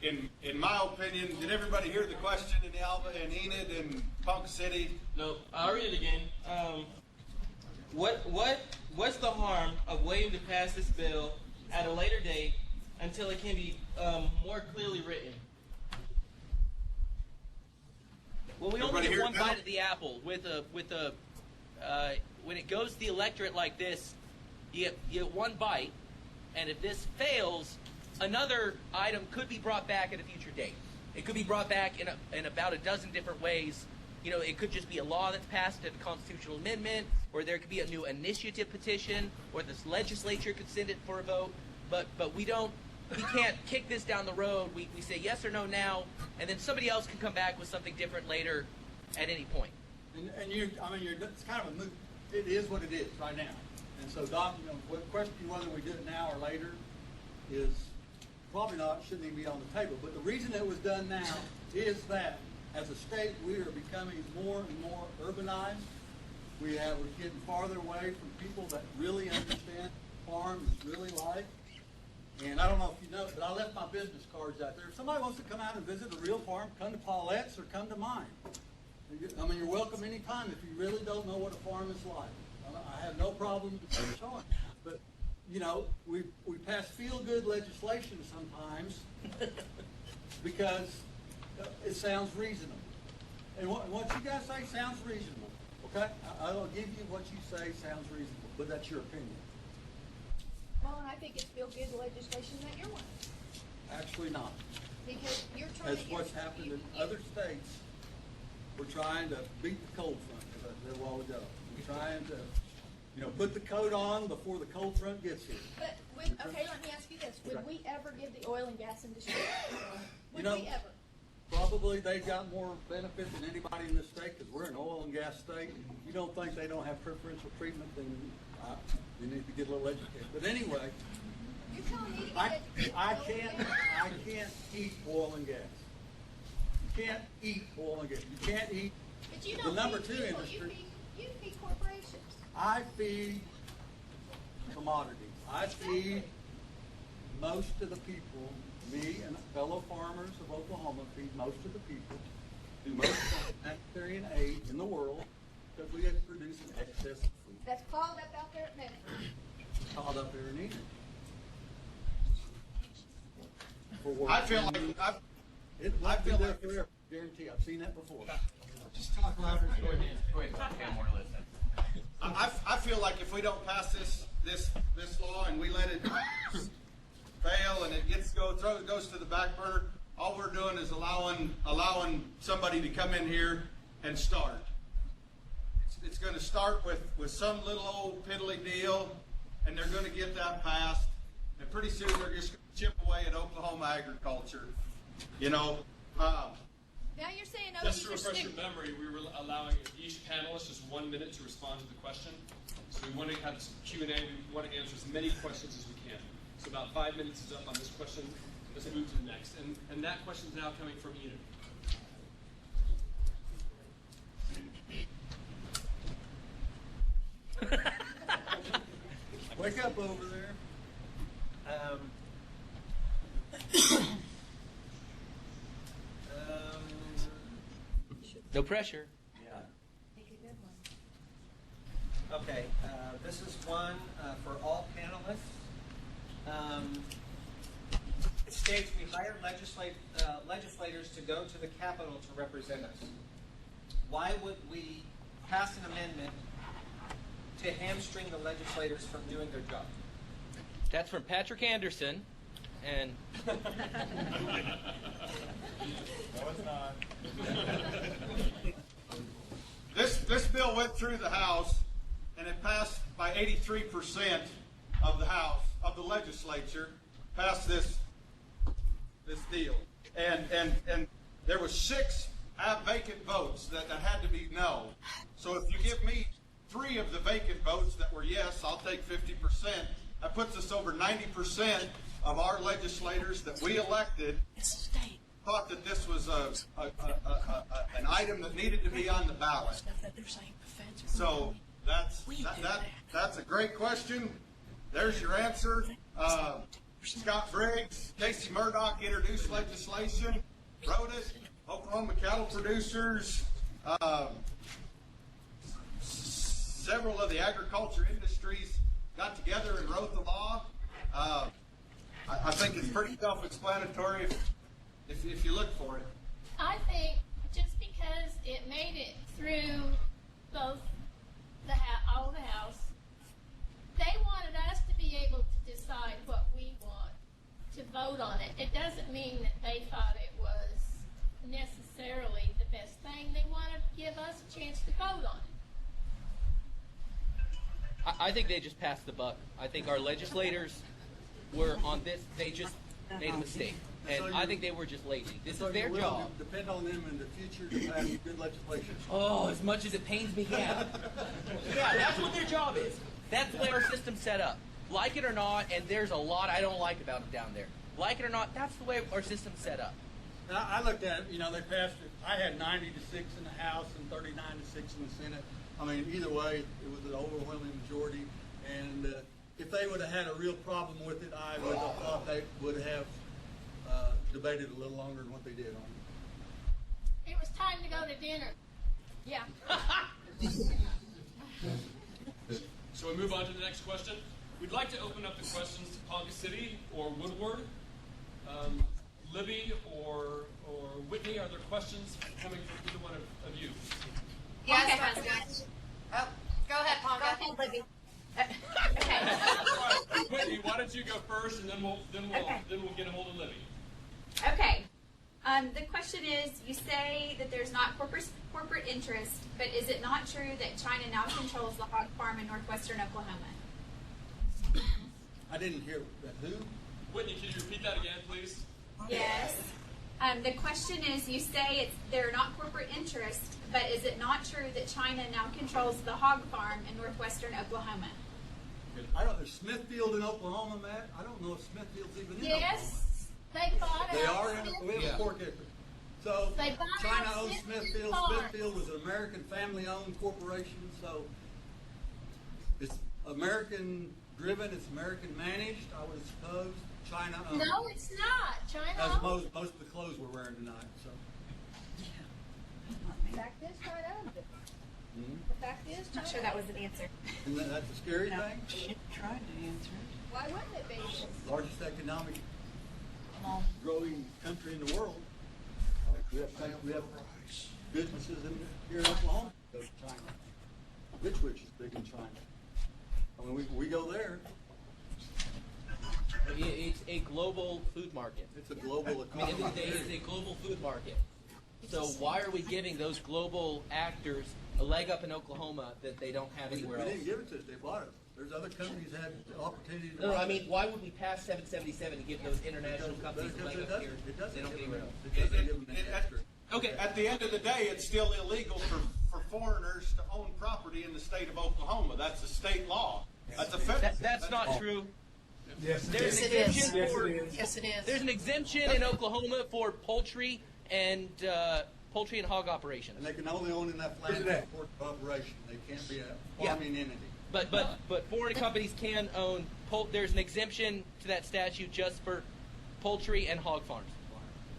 In my opinion, did everybody hear the question in Alva and Enid and Punk City? No, I'll read it again. What's the harm of waiting to pass this bill at a later date until it can be more clearly written? Well, we only get one bite of the apple. When it goes to the electorate like this, you get one bite, and if this fails, another item could be brought back at a future date. It could be brought back in about a dozen different ways. You know, it could just be a law that's passed at a constitutional amendment, or there could be a new initiative petition, or this legislature could send it for a vote. But we can't kick this down the road. We say yes or no now, and then somebody else can come back with something different later at any point. And it's kind of a moot. It is what it is right now. And so, Doc, what question whether we do it now or later is probably shouldn't even be on the table. But the reason it was done now is that as a state, we are becoming more and more urbanized. We're getting farther away from people that really understand farms really like. And I don't know if you know, but I left my business cards out there. If somebody wants to come out and visit a real farm, come to Paulette's or come to mine. You're welcome anytime if you really don't know what a farm is like. I have no problem showing. But, we pass feel-good legislation sometimes because it sounds reasonable. And what you guys say sounds reasonable, okay? I'll give you what you say sounds reasonable, but that's your opinion. Well, and I think it's feel-good legislation that you're one. Actually not. Because you're trying That's to... what's happened in other states. We're trying to beat the cold front, as I said a while ago. We're trying to, put the coat on before the cold front gets here. But, okay, let me ask you this. Would we ever give the oil and gas industry? Would we ever? Probably they've got more benefit than anybody in this state because we're an oil and gas state. If you don't think they don't have preferential treatment, then you need to get a little educated. But anyway, you're telling me I can't eat oil and gas. You can't eat oil and gas. You can't eat but you the don't number feed two people. industry. You feed corporations. I feed commodities. I feed most of the people. Me and fellow farmers of Oklahoma feed most of the people. Do most of the humanitarian aid in the world because we have to produce an excess of food. That's called up out there at Medford. Called up there in Enid. I feel like I feel there forever. Guarantee. I've seen that before. Just talk louder. I feel like if we don't pass this law and we let it fail and it goes to the back burner, all we're doing is allowing somebody to come in here and start. It's going to start with some little old piddly deal, and they're going to get that passed, and pretty soon they're just going to chip away at Oklahoma agriculture. Now you're saying, just to refresh your memory, we were allowing each panelist just 1 minute to respond to the question. So we want to have some Q&A. We want to answer as many questions as we can. So about 5 minutes is up on this question. Let's move to the next. And that question is now coming from Enid. up over there. No pressure. Okay, this is one for all panelists. It states we hire legislators to go to the Capitol to represent us. Why would we pass an amendment to hamstring the legislators from doing their job? That's from Patrick Anderson, and No, it's not. This bill went through the House, and it passed by 83% of the House, of the legislature, passed this deal. And there was 6 vacant votes that had to be no. So if you give me 3 of the vacant votes that were yes, I'll take 50%. That puts us over 90% of our legislators that we elected thought that this was an item that needed to be on the ballot. So that's a great question. There's your answer. Scott Briggs, Casey Murdoch introduced legislation, wrote it. Oklahoma cattle producers, several of the agriculture industries got together and wrote the law. I think it's pretty self-explanatory if you look for it. I think just because it made it through both all the House, they wanted us to be able to decide what we want to vote on it. It doesn't mean that they thought it was necessarily the best thing. They wanted to give us a chance to vote on it. I think they just passed the buck. I think our legislators were on this. They just made a mistake, and I think they were just lazy. This is their job. Depend on them in the future to pass good legislation. Oh, as much as it pains me, yeah. Yeah, that's what their job is. That's the way our system's set up. Like it or not, and there's a lot I don't like about it down there. Like it or not, that's the way our system's set up. And I looked at it, they passed it. I had 90 to 6 in the House and 39 to 6 in the Senate. I mean, either way, it was an overwhelming majority. And if they would have had a real problem with it, I would have thought they would have debated a little longer than what they did on it. It was time to go to dinner. Yeah. So we move on to the next question. We'd like to open up the questions to Ponca City or Woodward. Libby or Whitney, are there questions coming from either one of you? Yes, President. Oh, go ahead, Ponca. Go ahead, Libby. Okay. Whitney, why don't you go first, and then we'll get a hold of Libby. Okay. The question is, you say that there's not corporate interest, but is it not true that China now controls the hog farm in northwestern Oklahoma? I didn't hear that. Who? Whitney, can you repeat that again, please? Yes. The question is, you say there are not corporate interest, but is it not true that China now controls the hog farm in northwestern Oklahoma? I don't know. Smithfield in Oklahoma, Matt? I don't know if Smithfield's even in Oklahoma. Yes, they bought it. They are in we have a pork acre. So They bought China out owns Smithfield Smithfield. Farm. Smithfield was an American family-owned corporation. So it's American driven. It's American managed. I would suppose China owns. No, it's not. China As owns most of the clothes we're wearing tonight. So. The fact is, China owns it. The fact is, Not sure that was an answer. And that's a scary thing. She tried to answer it. Why wouldn't it be? Largest economic growing country in the world. We have businesses here in Oklahoma that go to China. Which is big in China. I mean, we go there. It's a global food market. It's a global I mean, economy. at the end of the day, it's a global food market. So why are we giving those global actors a leg up in Oklahoma that they don't have anywhere We else? didn't give it to us. They bought it. There's other companies that had the opportunity to No, buy I it. mean, why would we pass 777 and give those international companies a leg Because up here? it doesn't They don't give get them- anywhere else. it doesn't give them that extra. Okay. At the end of the day, it's still illegal for foreigners to own property in the state of Oklahoma. That's a state law. That's a federal. That's not true. Yes, it There's is. an exemption Yes, for it is. Yes, it is. there's an exemption in Oklahoma for poultry and hog operations. And they can only own in that flat Isn't that- support operation. They can't be a Yeah. farming entity. But foreign companies can own. There's an exemption to that statute just for poultry and hog farms.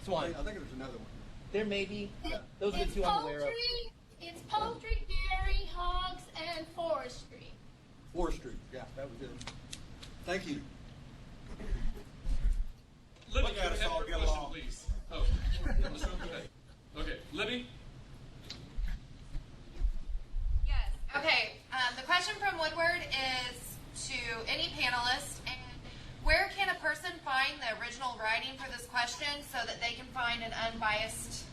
Swine. I think there's another one. There may be. Those are the It's two I'm aware of. poultry, it's poultry, dairy, hogs, and forestry. Forestry, yeah, that was it. Thank you. Libby, Look at can us we have all your get question, along. please? Oh, let's go ahead. Okay, Libby? Yes. Okay. The question from Woodward is to any panelist, and where can a person find the original writing for this question so that they can find an unbiased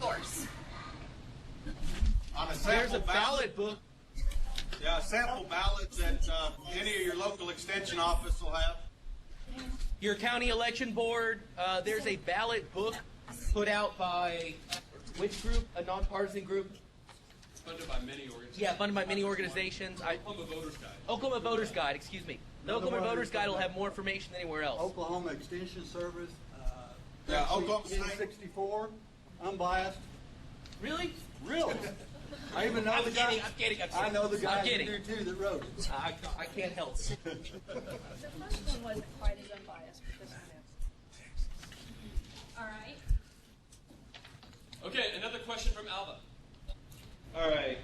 source? On a There's sample a ballot book. Yeah, a sample ballot that any of your local extension office will have. Your county election board. There's a ballot book put out by which group? A nonpartisan group. Funded by many organizations. Yeah, funded by many organizations. Oklahoma Voters Guide. Oklahoma Voters Guide. Excuse me. The Oklahoma Voters Guide will have more information than anywhere else. Oklahoma Extension Service. Yeah, Oklahoma State. 64, unbiased. Really? Really? I even know I'm the kidding. guy. I'm kidding. I know the guy I'm kidding. here too that wrote it. I can't help it. The first one wasn't quite as unbiased, but this one is. All right. Okay, another question from Alva. All right.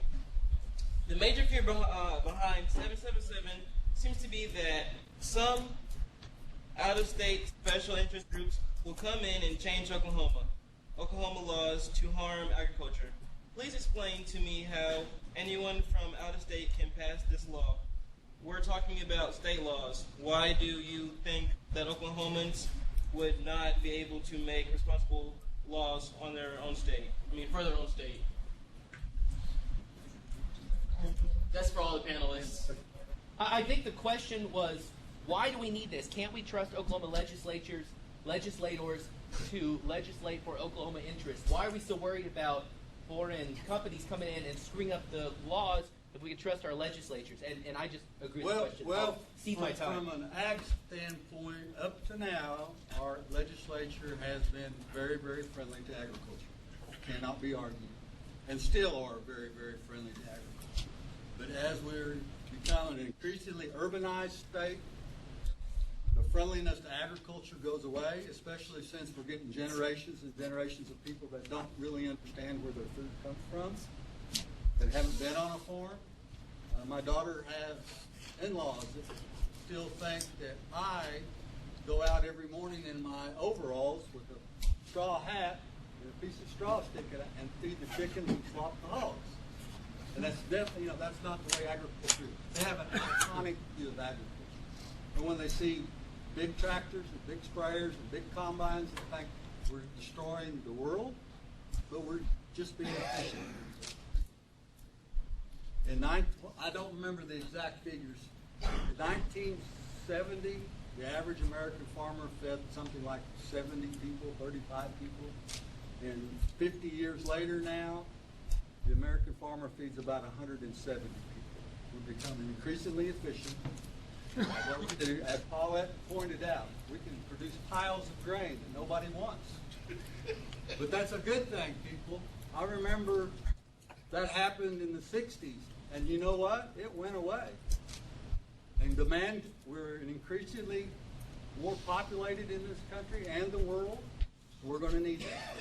The major fear behind 777 seems to be that some out-of-state special interest groups will come in and change Oklahoma laws to harm agriculture. Please explain to me how anyone from out of state can pass this law. We're talking about state laws. Why do you think that Oklahomans would not be able to make responsible laws on their own state? For their own state. That's for all the panelists. I think the question was, why do we need this? Can't we trust Oklahoma legislators to legislate for Oklahoma interests? Why are we so worried about foreign companies coming in and screwing up the laws if we can trust our legislatures? And I just agree with the question. Well, Cede my time. from an ag standpoint, up to now, our legislature has been very, very friendly to agriculture. Cannot be argued. And still are very, very friendly to agriculture. But as we're becoming an increasingly urbanized state, the friendliness to agriculture goes away, especially since we're getting generations and generations of people that don't really understand where their food comes from, that haven't been on a farm. My daughter has in-laws that still think that I go out every morning in my overalls with a straw hat and a piece of straw sticking out and feed the chickens and slop the hogs. And that's definitely, that's not the way agriculture is. They have an iconic view of agriculture. And when they see big tractors and big sprayers and big combines, they think we're destroying the world, but we're just being efficient. I don't remember the exact figures. In 1970, the average American farmer fed something like 70 people, 35 people. And 50 years later now, the American farmer feeds about 170 people. We're becoming increasingly efficient. What we do, as Paulette pointed out, we can produce piles of grain that nobody wants. But that's a good thing, people. I remember that happened in the 60s. And you know what? It went away. And demand, we're increasingly more populated in this country and the world. We're going to need that.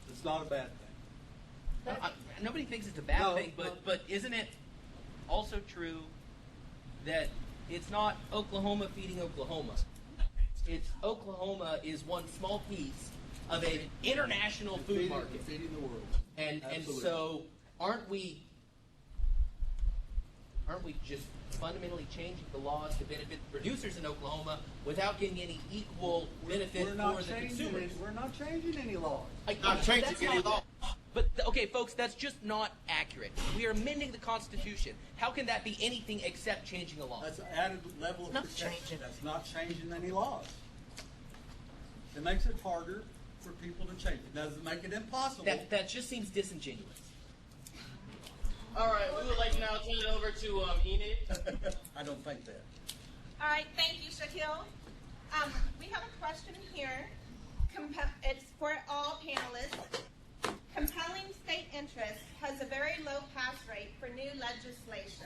It's not a bad thing. Nobody thinks it's a bad thing, but isn't it also true that it's not Oklahoma feeding Oklahoma? It's Oklahoma is one small piece of an international food market. Feeding the world. And so aren't we just fundamentally changing the laws to benefit the producers in Oklahoma without getting any equal benefit for the consumers? We're not changing any laws. Not changing any laws. But, okay, folks, that's just not accurate. We are amending the Constitution. How can that be anything except changing a law? That's an added level of protection. That's not changing any laws. It makes it harder for people to change. It doesn't make it impossible. That just seems disingenuous. All right, we would like to now turn it over to Enid. I don't think that. All right, thank you, Shaquille. We have a question here. It's for all panelists. Compelling state interest has a very low pass rate for new legislation.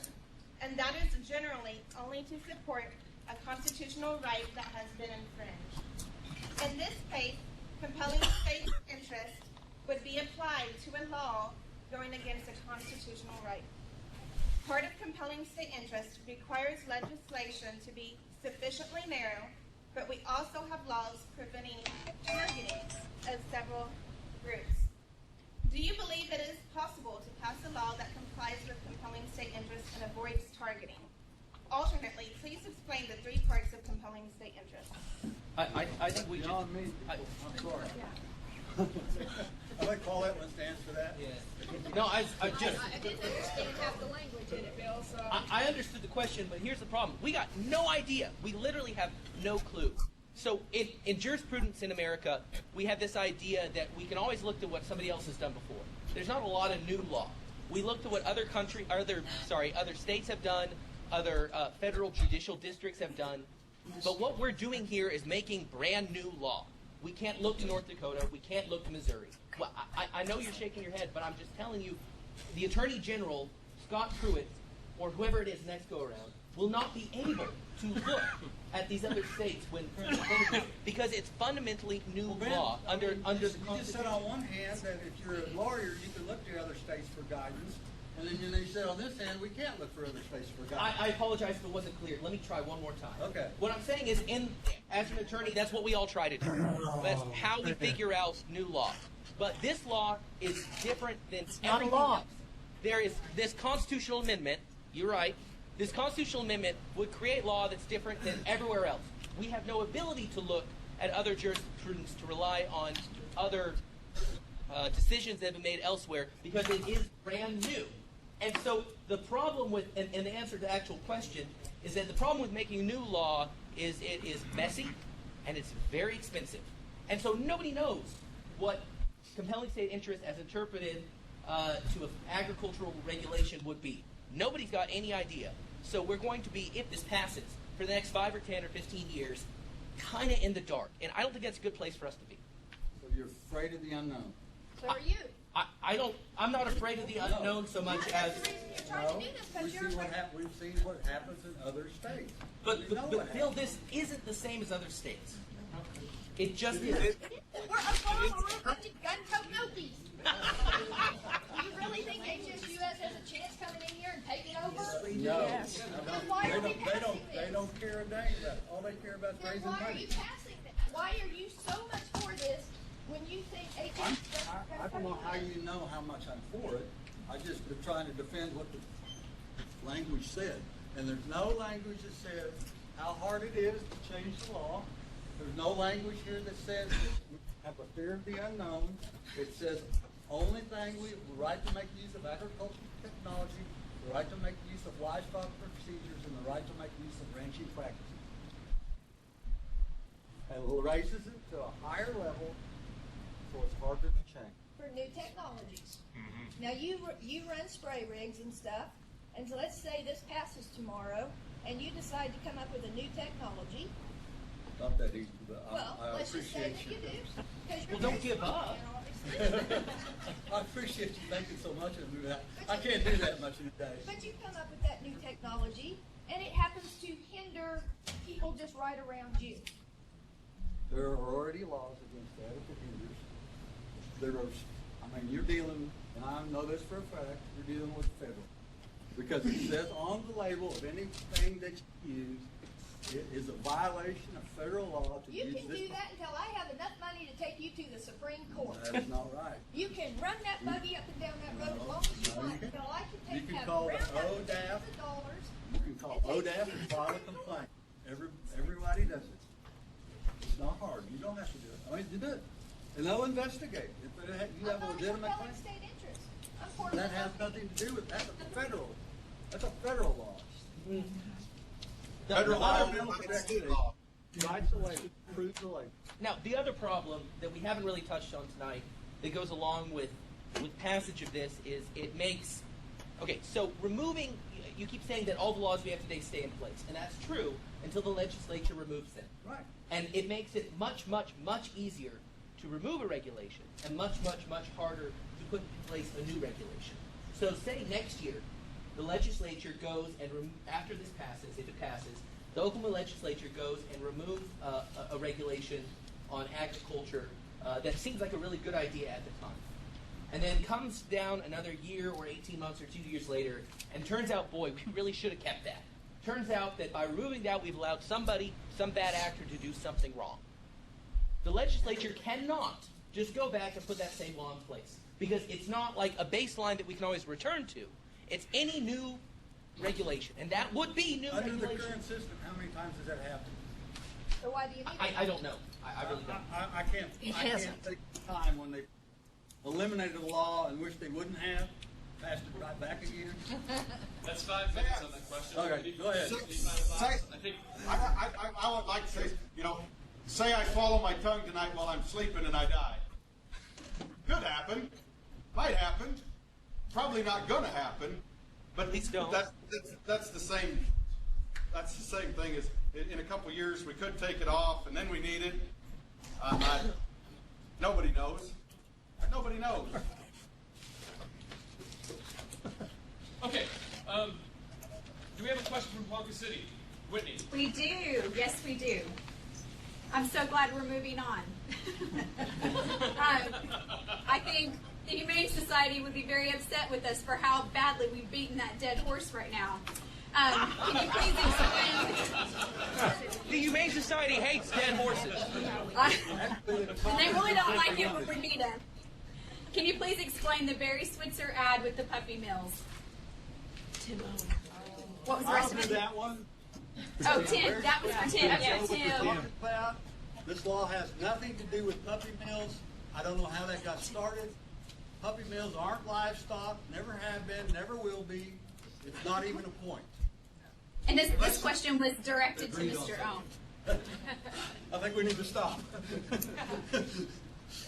and that is generally only to support a constitutional right that has been infringed. In this case, compelling state interest would be applied to a law going against a constitutional right. Part of compelling state interest requires legislation to be sufficiently narrow, but we also have laws preventing targeting of several groups. Do you believe it is possible to pass a law that complies with compelling state interest and avoids targeting? Alternately, please explain the three parts of compelling state interest. I think we just... I'm sorry. I'd like Paulette wants to answer that. No, I just... I didn't understand half the language in it, Bill, so... I understood the question, but here's the problem. We got no idea. We literally have no clue. So in jurisprudence in America, we have this idea that we can always look to what somebody else has done before. There's not a lot of new law. We look to what other states have done, other federal judicial districts have done. But what we're doing here is making brand new law. We can't look to North Dakota. We can't look to Missouri. Well, I know you're shaking your head, but I'm just telling you, the Attorney General, Scott Pruitt, or whoever it is next go around, will not be able to look at these other states because it's fundamentally new law under the Constitution. You just said on one hand that if you're a lawyer, you can look to other states for guidance, and then you said on this hand we can't look for other states for guidance. I apologize if it wasn't clear. Let me try one more time. Okay. What I'm saying is, as an attorney, that's what we all try to do. That's how we figure out new law. But this law is different than everything else. There is this constitutional amendment. You're right. This constitutional amendment would create law that's different than everywhere else. We have no ability to look at other jurisprudence to rely on other decisions that have been made elsewhere because it is brand new. And so the problem with, and the answer to the actual question, is that the problem with making new law is it is messy and it's very expensive. And so nobody knows what compelling state interest as interpreted to an agricultural regulation would be. Nobody's got any idea. So we're going to be, if this passes, for the next 5 or 10 or 15 years, kind of in the dark. And I don't think that's a good place for us to be. So you're afraid of the unknown. So are you? I'm not afraid of the unknown so much as... You're trying to do this because you're afraid. We've seen what happens in other states. But Bill, this isn't the same as other states. It just isn't. We're a bunch of gun-tote nokies. Do you really think HSUS has a chance coming in here and taking over? No. Yes. Then why are we passing this? They don't care a dang about it. All they care about is raising Then why are money. you passing this? Why are you so much for this when you think HSUS... I don't know how you know how much I'm for it. I just been trying to defend what the language said. And there's no language that says how hard it is to change the law. There's no language here that says we have a fear of the unknown. It says only thing we have the right to make use of agricultural technology, the right to make use of livestock procedures, and the right to make use of ranching practices. And raises it to a higher level so it's harder to change. For new technologies. Now you run spray rigs and stuff, and so let's say this passes tomorrow, and you decide to come up with a new technology. Not that easy, but Well, I let's just say appreciate that you do. 'Cause you're Well, don't give up. I appreciate you thinking so much of me. I can't do that much in a day. But you come up with that new technology, and it happens to hinder people just right around you. There are already laws against that if it hinders. There are, you're dealing, and I know this for a fact, you're dealing with federal. Because it says on the label of anything that you use, it is a violation of federal law to You use can this. do that until I have enough money to take you to the Supreme Court. That's not right. You can run that buggy up and down that road as long as you want. Until I can You take can have call the round up ODAF. millions of dollars. You can call ODAF and file a complaint. Everybody does it. It's not hard. You don't have to do it. You do it. And they'll investigate. If you have a legitimate I'm claim. for state interest. I'm for That has nothing to do with that. That's a federal law. Federal law will protect it. Rights the label. Prove the label. Now, the other problem that we haven't really touched on tonight that goes along with passage of this is it makes... Okay, so removing... You keep saying that all the laws we have today stay in place, and that's true until the legislature removes them. Right. And it makes it much, much, much easier to remove a regulation and much, much, much harder to put in place a new regulation. So say next year the legislature goes and, after this passes, if it passes, the Oklahoma legislature goes and removes a regulation on agriculture that seems like a really good idea at the time. And then comes down another year or 18 months or 2 years later, and turns out, boy, we really should have kept that. Turns out that by removing that, we've allowed somebody, some bad actor, to do something wrong. The legislature cannot just go back and put that same law in place, because it's not like a baseline that we can always return to. It's any new regulation, and that would be new Under regulation. the current system, how many times has that happened? So why do you need I don't know. I really don't. I can't take the time when they eliminated a law in which they wouldn't have, passed it right back again. That's 5 minutes on that question. Okay, go ahead. I would like to say, say I swallow my tongue tonight while I'm sleeping and I die. Could happen. Might happen. Probably not going to happen. But that's the same. That's the same thing as in a couple years we could take it off and then we need it. Nobody knows. Nobody knows. Okay. Do we have a question from Ponca City? Whitney. We do. Yes, we do. I'm so glad we're moving on. I think the Humane Society would be very upset with us for how badly we've beaten that dead horse right now. Can you please explain? The Humane Society hates dead horses. And they really don't like it when we meet them. Can you please explain the Barry Switzer ad with the puppy mills? What was the rest of it? That one. Oh, Tim. That was for Tim. Yeah, Tim. This law has nothing to do with puppy mills. I don't know how that got started. Puppy mills aren't livestock, never have been, never will be. It's not even a point. And this question was directed to Mr. Ohm. I think we need to stop.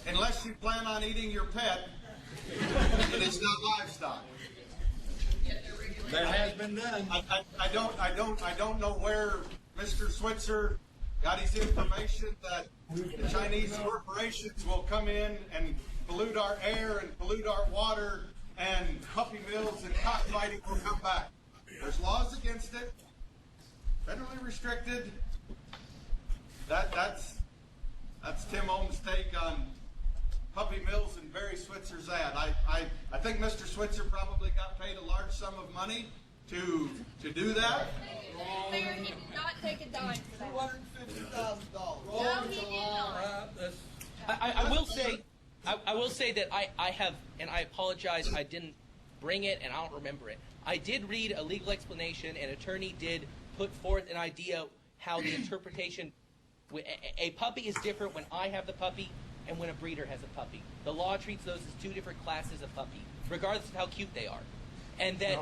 Unless you plan on eating your pet, and it's not livestock. That has been done. I don't know where Mr. Switzer got his information that the Chinese corporations will come in and pollute our air and pollute our water, and puppy mills and cockfighting will come back. There's laws against it, federally restricted. That's Tim Ohm's take on puppy mills and Barry Switzer's ad. I think Mr. Switzer probably got paid a large sum of money to do that. Mayor, he did not take a dime for that. $250,000. No, he did not. I will say that I have, and I apologize, I didn't bring it, and I don't remember it. I did read a legal explanation, and attorney did put forth an idea how the interpretation, a puppy is different when I have the puppy and when a breeder has a puppy. The law treats those as two different classes of puppy, regardless of how cute they are. And that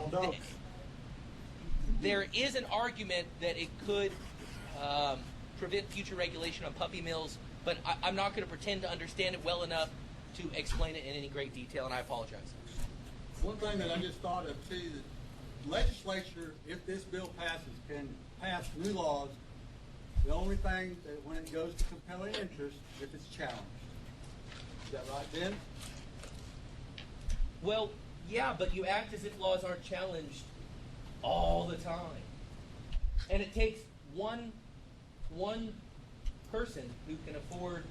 there is an argument that it could prevent future regulation on puppy mills, but I'm not going to pretend to understand it well enough to explain it in any great detail, and I apologize. One thing that I just thought of, too, the legislature, if this bill passes, can pass new laws. The only thing that when it goes to compelling interest, if it's challenged. Is that right, Ben? Well, yeah, but you act as if laws aren't challenged all the time. And it takes one person who can afford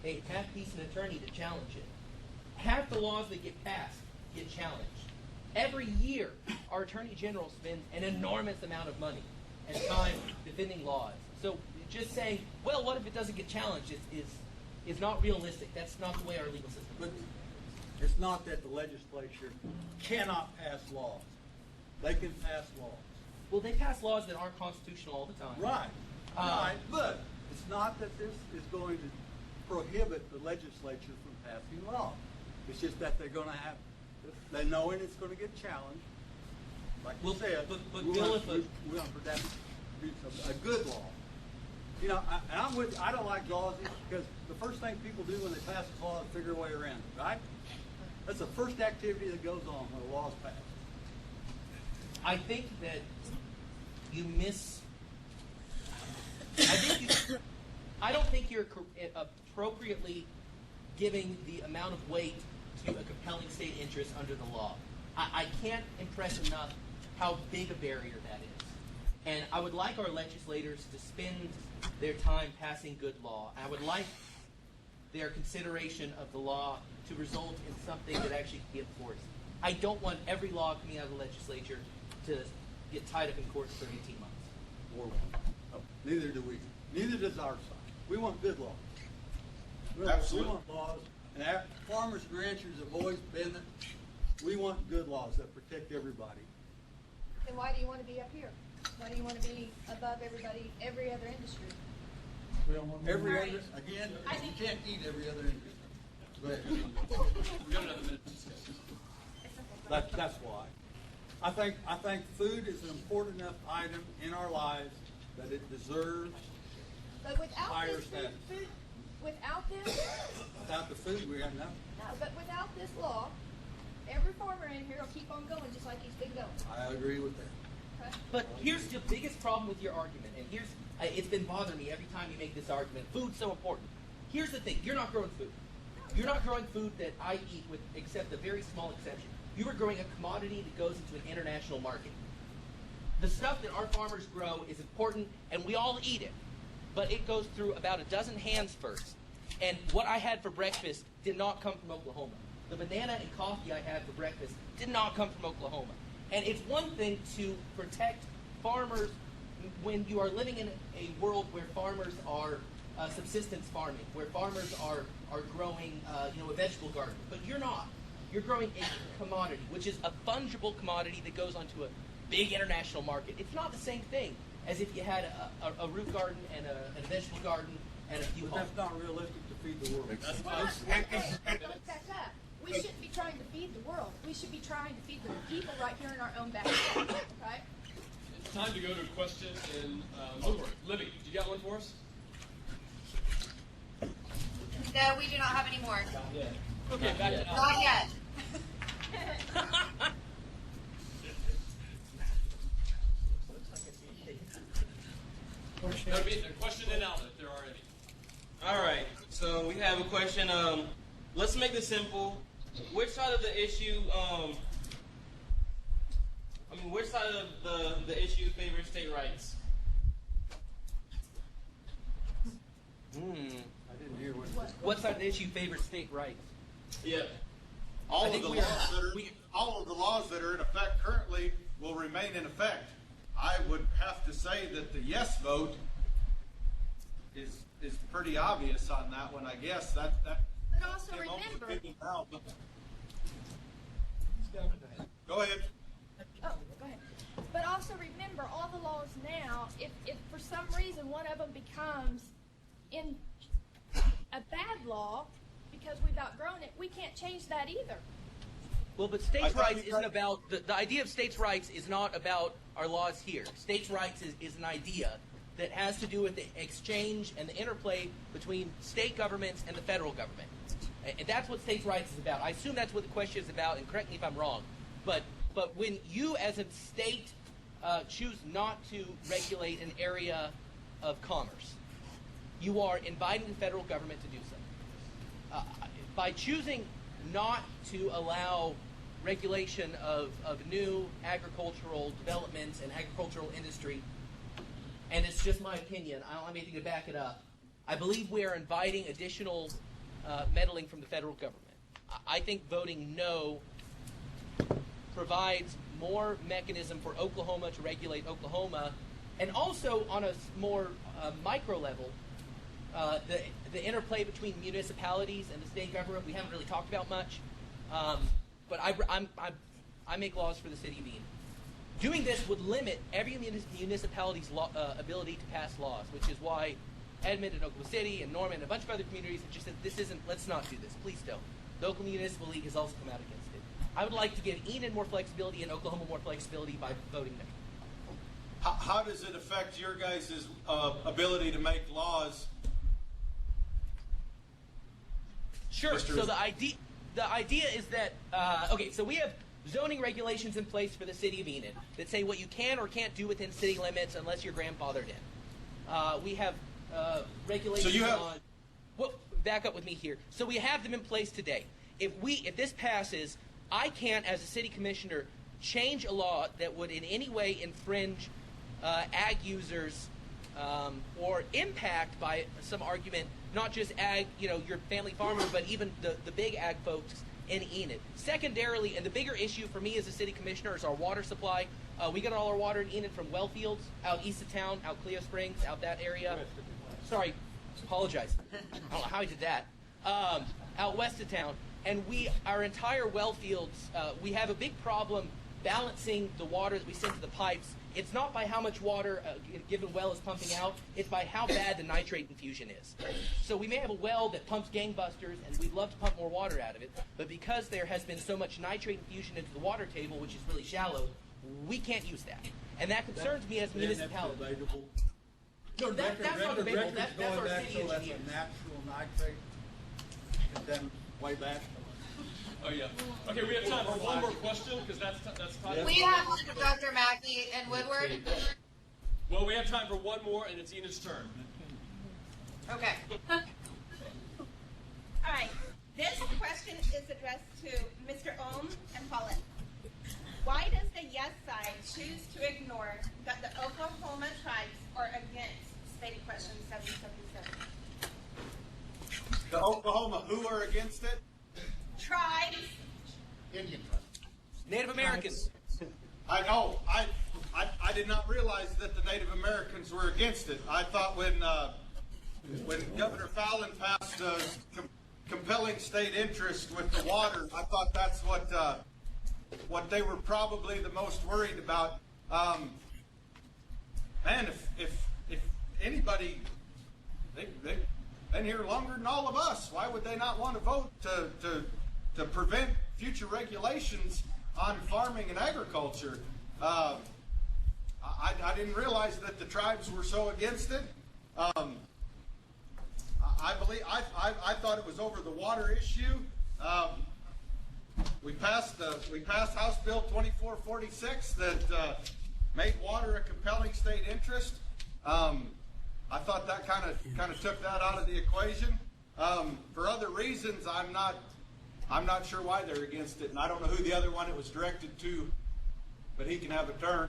a half-decent attorney to challenge it. Half the laws that get passed get challenged. Every year, our Attorney General spends an enormous amount of money and time defending laws. So just saying, well, what if it doesn't get challenged is not realistic. That's not the way our legal system works. But it's not that the legislature cannot pass laws. They can pass laws. Well, they pass laws that aren't constitutional all the time. Right. Right. But it's not that this is going to prohibit the legislature from passing laws. It's just that they're going to have, they knowing it's going to get challenged. Like you said, but we're Bill, going for that to be a good law. You know, I don't like laws because the first thing people do when they pass a law is figure a way around it, right? That's the first activity that goes on when a law's passed. I think that you miss. I don't think you're appropriately giving the amount of weight to a compelling state interest under the law. I can't impress enough how big a barrier that is. And I would like our legislators to spend their time passing good law. I would like their consideration of the law to result in something that actually can be enforced. I don't want every law coming out of the legislature to get tied up in court for 18 months. Or neither do we. Neither does our side. We want good laws. Absolutely. We want laws, and our farmers and ranchers have always been that. We want good laws that protect everybody. Then why do you want to be up here? Why do you want to be above everybody, every other industry? We don't want every other, again, you can't eat every other industry. Go ahead. We got another minute to discuss. That's why. I think food is an important enough item in our lives that it deserves But without higher this status. without this, Without the food, we have nothing. no, but without this law, every farmer in here will keep on going just like he's been going. I agree with that. Okay? But here's the biggest problem with your argument, and it's been bothering me every time you make this argument. Food's so important. Here's the thing: you're not growing food. You're not growing food that I eat, with except a very small exception. You are growing a commodity that goes into an international market. The stuff that our farmers grow is important, and we all eat it. But it goes through about a dozen hands first. And what I had for breakfast did not come from Oklahoma. The banana and coffee I had for breakfast did not come from Oklahoma. And it's one thing to protect farmers when you are living in a world where farmers are subsistence farming, where farmers are growing a vegetable garden. But you're not. You're growing a commodity, which is a fungible commodity that goes onto a big international market. It's not the same thing as if you had a root garden and a vegetable garden and a few But homes. that's not realistic to feed the world. Let's back up. We shouldn't be trying to feed the world. We should be trying to feed the people right here in our own backyard. Right? It's time to go to a question in Woodward. Libby, do you got one for us? No, we do not have any more. Okay, back to Not yet. That'll be a question in Alma if there are any. All right, so we have a question. Let's make this simple. Which side of the issue, which side of the issue favors state rights? I didn't hear What side of the issue favors state rights? Yeah. All I of think the we laws are- that are all of the laws that are in effect currently will remain in effect. I would have to say that the yes vote is pretty obvious on that one. I guess that. But also remember. Go ahead. Oh, go ahead. But also remember, all the laws now, if for some reason one of them becomes in a bad law because we've outgrown it, we can't change that either. Well, but states' rights isn't about the idea of states' rights is not about our laws here. States' rights is an idea that has to do with the exchange and the interplay between state governments and the federal government. And that's what states' rights is about. I assume that's what the question is about, and correct me if I'm wrong. But when you as a state choose not to regulate an area of commerce, you are inviting the federal government to do so. By choosing not to allow regulation of new agricultural developments and agricultural industry, and it's just my opinion, I don't have anything to back it up, I believe we are inviting additional meddling from the federal government. I think voting no provides more mechanism for Oklahoma to regulate Oklahoma, and also on a more micro level, the interplay between municipalities and the state government we haven't really talked about much. But I make laws for the city of Enid. Doing this would limit every municipality's ability to pass laws, which is why Edmond and Oklahoma City and Norman and a bunch of other communities have just said, let's not do this. Please don't. The Oklahoma Municipal League has also come out against it. I would like to give Enid more flexibility and Oklahoma more flexibility by voting no. How does it affect your guys' ability to make laws? Sure. So the idea is that so we have zoning regulations in place for the city of Enid that say what you can or can't do within city limits unless you're grandfathered in. We have regulations on. Well, back up with me here. So we have them in place today. If this passes, I can't, as a city commissioner, change a law that would in any way infringe ag users or impact, by some argument, not just ag, your family farmer, but even the big ag folks in Enid. Secondarily, and the bigger issue for me as a city commissioner, is our water supply. We get all our water in Enid from well fields out east of town, out Cleo Springs, out that area. Sorry, apologize. I don't know how I did that. Out west of town. And our entire well fields, we have a big problem balancing the water that we send to the pipes. It's not by how much water a given well is pumping out, it's by how bad the nitrate infusion is. So we may have a well that pumps gangbusters, and we'd love to pump more water out of it, but because there has been so much nitrate infusion into the water table, which is really shallow, we can't use that. And that concerns me as a municipality. No, that's not debatable. That's our city That's engineer. a natural nitrate, and then way back. Oh, yeah. Okay, we have time for one more question, because that's time. We have one from Dr. Mackey and Woodward. Well, we have time for one more, and it's Enid's turn. Okay. All right. This question is addressed to Mr. Ohm and Holland. Why does the yes side choose to ignore that the Oklahoma tribes are against stated question 777? The Oklahoma who are against it? Tribes. Indian tribes. Native Americans. I know. I did not realize that the Native Americans were against it. I thought when Governor Fallin passed compelling state interest with the water, I thought that's what they were probably the most worried about. Man, if anybody, they've been here longer than all of us. Why would they not want to vote to prevent future regulations on farming and agriculture? I didn't realize that the tribes were so against it. I thought it was over the water issue. We passed House Bill 2446 that made water a compelling state interest. I thought that kind of took that out of the equation. For other reasons, I'm not sure why they're against it, and I don't know who the other one it was directed to, but he can have a turn.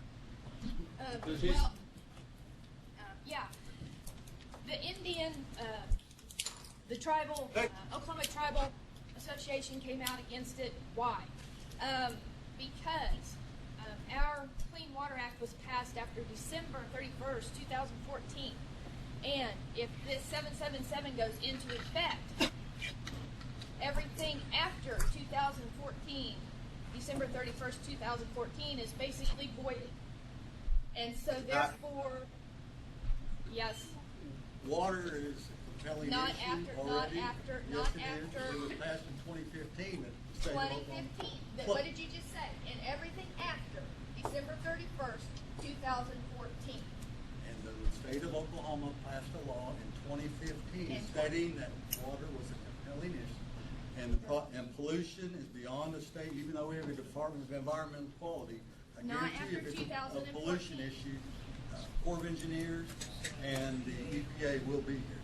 Yeah. The tribal, Oklahoma Tribal Association came out against it. Why? Because our Clean Water Act was passed after December 31st, 2014. And if this 777 goes into effect, everything after 2014, December 31st, 2014, is basically voided. And so therefore, yes. Water is a compelling Not issue after, already. not after, Yes, not it is. after. It was passed in 2015 at the state of Oklahoma. 2015. What did you just say? And everything after December 31st, 2014. And the state of Oklahoma passed a law in 2015 stating that water was a compelling issue. And pollution is beyond the state, even though we have a Department of Environmental Quality. I Not guarantee after if it's a 2014. pollution issue, Corps of Engineers and the EPA will be here.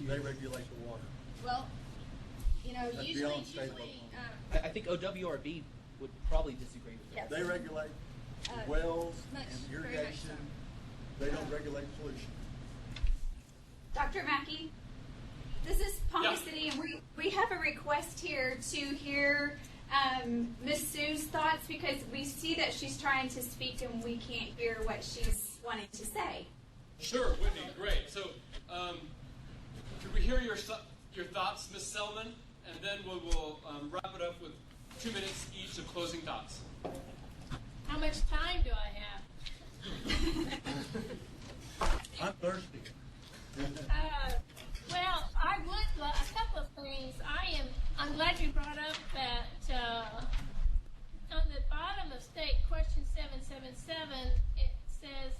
They regulate the water. Well, That's usually, beyond state of I think OWRB would probably disagree with that. Yes. They regulate wells much, and very much irrigation. so. They don't regulate pollution. Dr. Mackey, this is Palm Yeah. City, and we have a request here to hear Miss Sue's thoughts, because we see that she's trying to speak and we can't hear what she's wanting to say. Sure, Whitney, great. So, could we hear your thoughts, Ms. Selman, and then we will wrap it up with 2 minutes each of closing thoughts. How much time do I have? I'm thirsty. Well, I would a couple of things. I'm glad you brought up that on the bottom of state question 777, it says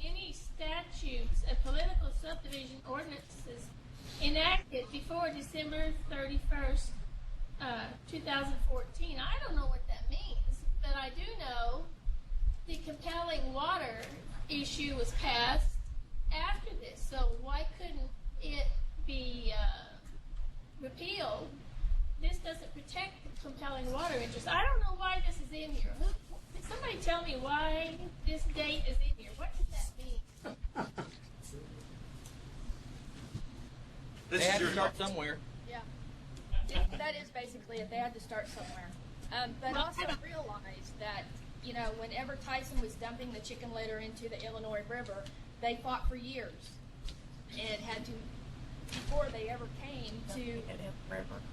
any statutes of political subdivision ordinances enacted before December 31st, 2014. I don't know what that means, but I do know the compelling water issue was passed after this, so why couldn't it be repealed? This doesn't protect the compelling water interest. I don't know why this is is in here. Can somebody tell me why this date is in here? What does that mean? They had to start somewhere. Yeah. That is basically it. They had to start somewhere. But also realize that, you know, whenever Tyson was dumping the chicken litter into the Illinois River, they fought for years and had to, before they ever came to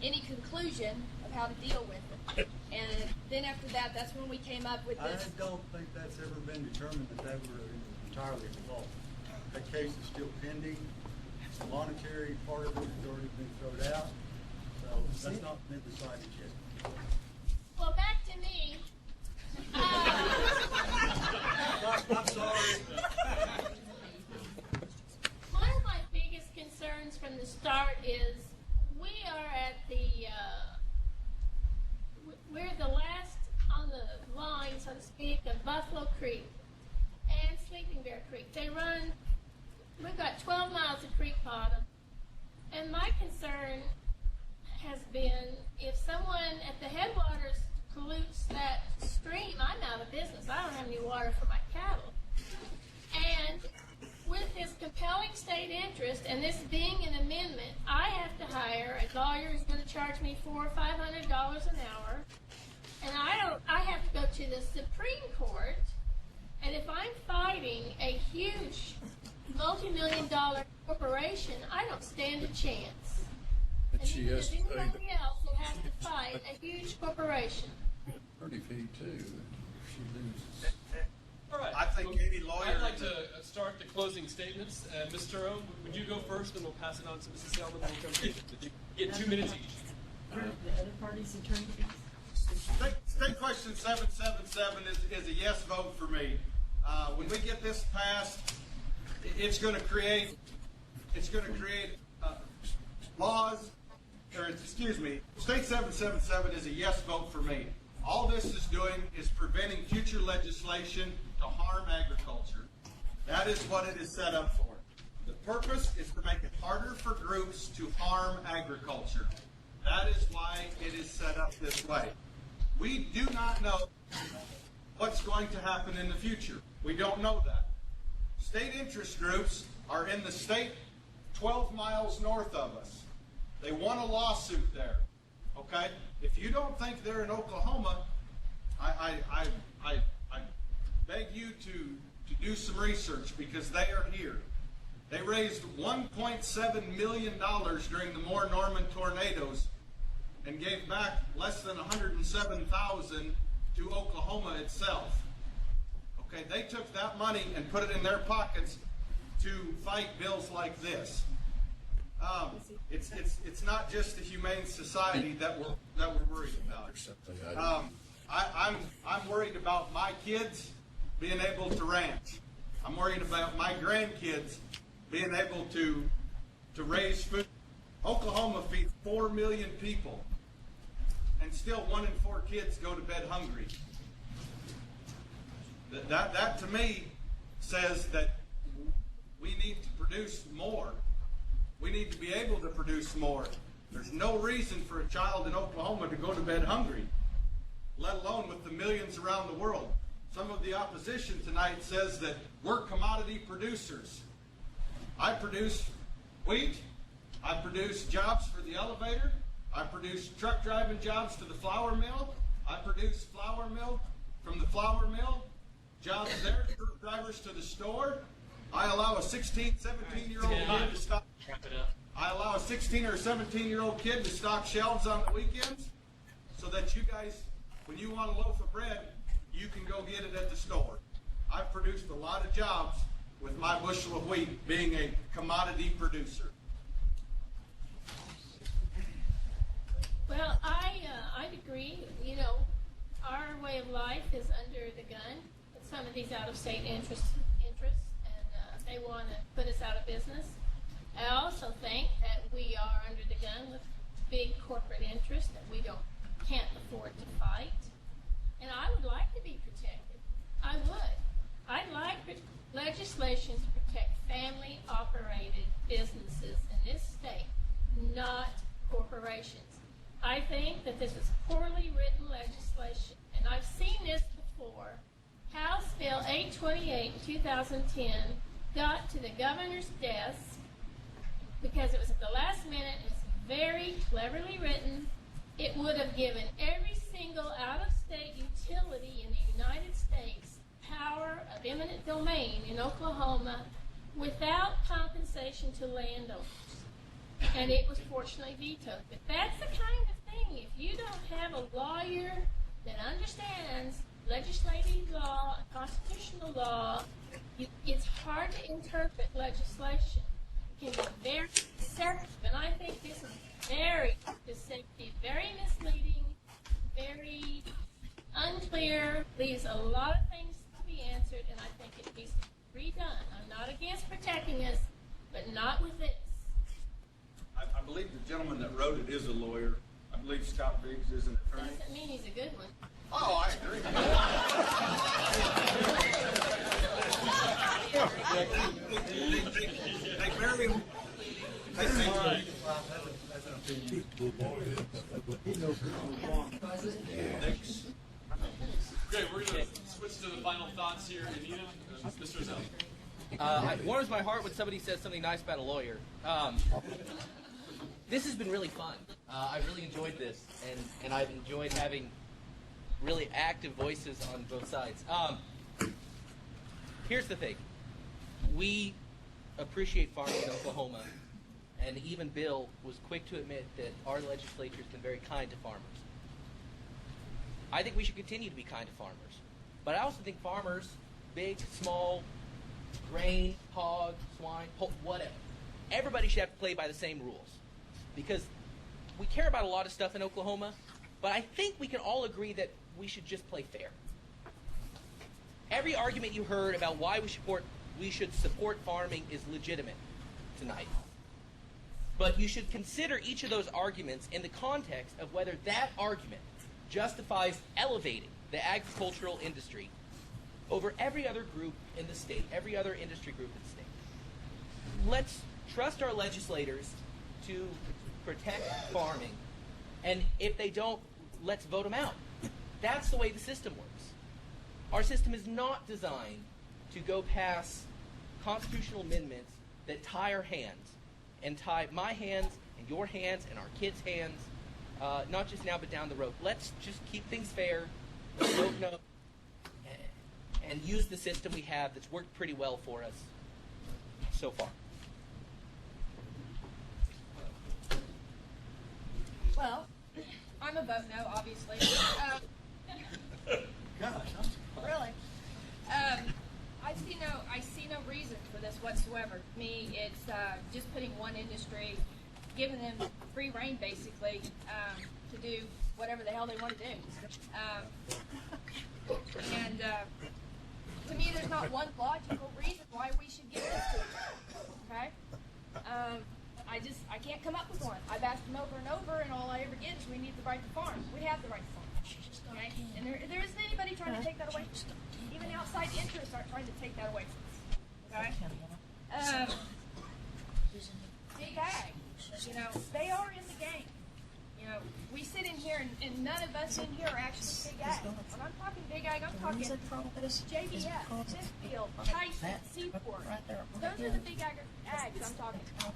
any conclusion of how to deal with it. And then after that, that's when we came up with this. I don't think that's ever been determined that they were entirely involved. That case is still pending. The monetary part of it has already been thrown out, so that's not been decided yet. Well, back to me. I'm sorry. One of my biggest concerns from the start is we are at the, we're the last on the line, so to speak, of Buffalo Creek and Sleeping Bear Creek. They run, we've got 12 miles of creek bottom, and my concern has been if someone at the headwaters pollutes that stream, I'm out of business. I don't have any water for my cattle. And with this compelling state interest and this being an amendment, I have to hire a lawyer who's going to charge me $400 or $500 an hour, and I have to go to the Supreme Court. And if I'm fighting a huge multi-million-dollar corporation, I don't stand a chance. But she has to pay Anybody else will have to fight a huge corporation. 30 feet too, if she loses. All right. I think any lawyer. I'd like to start the closing statements. Mr. Turone, would you go first, and we'll pass it on to Mrs. Selman, and we'll come to you. Get 2 minutes each. The other party's attorney. State question 777 is a yes vote for me. When we get this passed, it's going to create laws, or excuse me, State 777 is a yes vote for me. All this is doing is preventing future legislation to harm agriculture. That is what it is set up for. The purpose is to make it harder for groups to harm agriculture. That is why it is set up this way. We do not know what's going to happen in the future. We don't know that. State interest groups are in the state 12 miles north of us. They won a lawsuit there. Okay? If you don't think they're in Oklahoma, I beg you to do some research, because they are here. They raised $1.7 million during the Moore Norman tornadoes and gave back less than $107,000 to Oklahoma itself. Okay, they took that money and put it in their pockets to fight bills like this. It's not just the Humane Society that we're worried about. I'm worried about my kids being able to ranch. I'm worried about my grandkids being able to raise food. Oklahoma feeds 4 million people, and still 1 in 4 kids go to bed hungry. That to me says that we need to produce more. We need to be able to produce more. There's no reason for a child in Oklahoma to go to bed hungry, let alone with the millions around the world. Some of the opposition tonight says that we're commodity producers. I produce wheat. I produce jobs for the elevator. I produce truck driving jobs to the flour mill. I produce flour milk from the flour mill. Jobs there, truck drivers to the store. I allow a 16, 17-year-old kid to stock. I allow a 16 or 17-year-old kid to stock shelves on the weekends, so that you guys, when you want a loaf of bread, you can go get it at the store. I've produced a lot of jobs with my bushel of wheat, being a commodity producer. Well, I'd agree. You know, our way of life is under the gun. Some of these out-of-state interests, and they want to put us out of business. I also think that we are under the gun with big corporate interests that we can't afford to fight. And I would like to be protected. I would. I'd like legislation to protect family-operated businesses in this state, not corporations. I think that this is poorly written legislation, and and I've seen this before, House Bill 828 in 2010 got to the governor's desk because it was at the last minute. It's very cleverly written. It would have given every single out-of-state utility in the United States power of eminent domain in Oklahoma without compensation to landowners. And it was fortunately vetoed. But that's the kind of thing, if you don't have a lawyer that understands legislative law, constitutional law, it's hard to interpret legislation. It can be very deceptive, and I think this is very deceptive, very misleading, very unclear, leaves a lot of things to be answered, and I think it needs to be redone. I'm not against protecting us, but not with this. I believe the gentleman that wrote it is a lawyer. I believe Scott Biggs is an attorney. Doesn't mean he's a good one. Oh, I agree. Hey, Mary. Okay, we're going to switch to the final thoughts here. Anita, Mr. Zell. It warms my heart when somebody says something nice about a lawyer. This has been really fun. I've really enjoyed this, and I've enjoyed having really active voices on both sides. Here's the thing. We appreciate farming in Oklahoma, and even Bill was quick to admit that our legislature has been very kind to farmers. I think we should continue to be kind to farmers. But I also think farmers, big, small, grain, hog, swine, whatever, everybody should have to play by the same rules. Because we care about a lot of stuff in Oklahoma, but I think we can all agree that we should just play fair. Every argument you heard about why we should support farming is legitimate tonight. But you should consider each of those arguments in the context of whether that argument justifies elevating the agricultural industry over every other group in the state, every other industry group in the state. Let's trust our legislators to protect farming, and if they don't, let's vote them out. That's the way the system works. Our system is not designed to go past constitutional amendments that tie our hands, and tie my hands and your hands and our kids' hands, not just now but down the road. Let's just keep things fair, let's vote no, and use the system we have that's worked pretty well for us so far. Well, I'm a vote no, obviously. Really. I see no reason for this whatsoever. To me, it's just putting one industry, giving them free reign, basically, to do whatever the hell they want to do. And to me, there's not one logical reason why we should give this to them. Okay? I can't come up with one. I've asked them over and over, and all I ever get is we need the right to farm. We have the right to farm. Okay? And there isn't anybody trying to take that away from us. Even outside interests aren't trying to take that away from us. Okay? Big ag. They are in the game. We sit in here, and none of us in here are actually big ag. When I'm talking big ag, I'm talking JBS, Smithfield, Tyson, Seaport. Those are the big ags I'm talking about.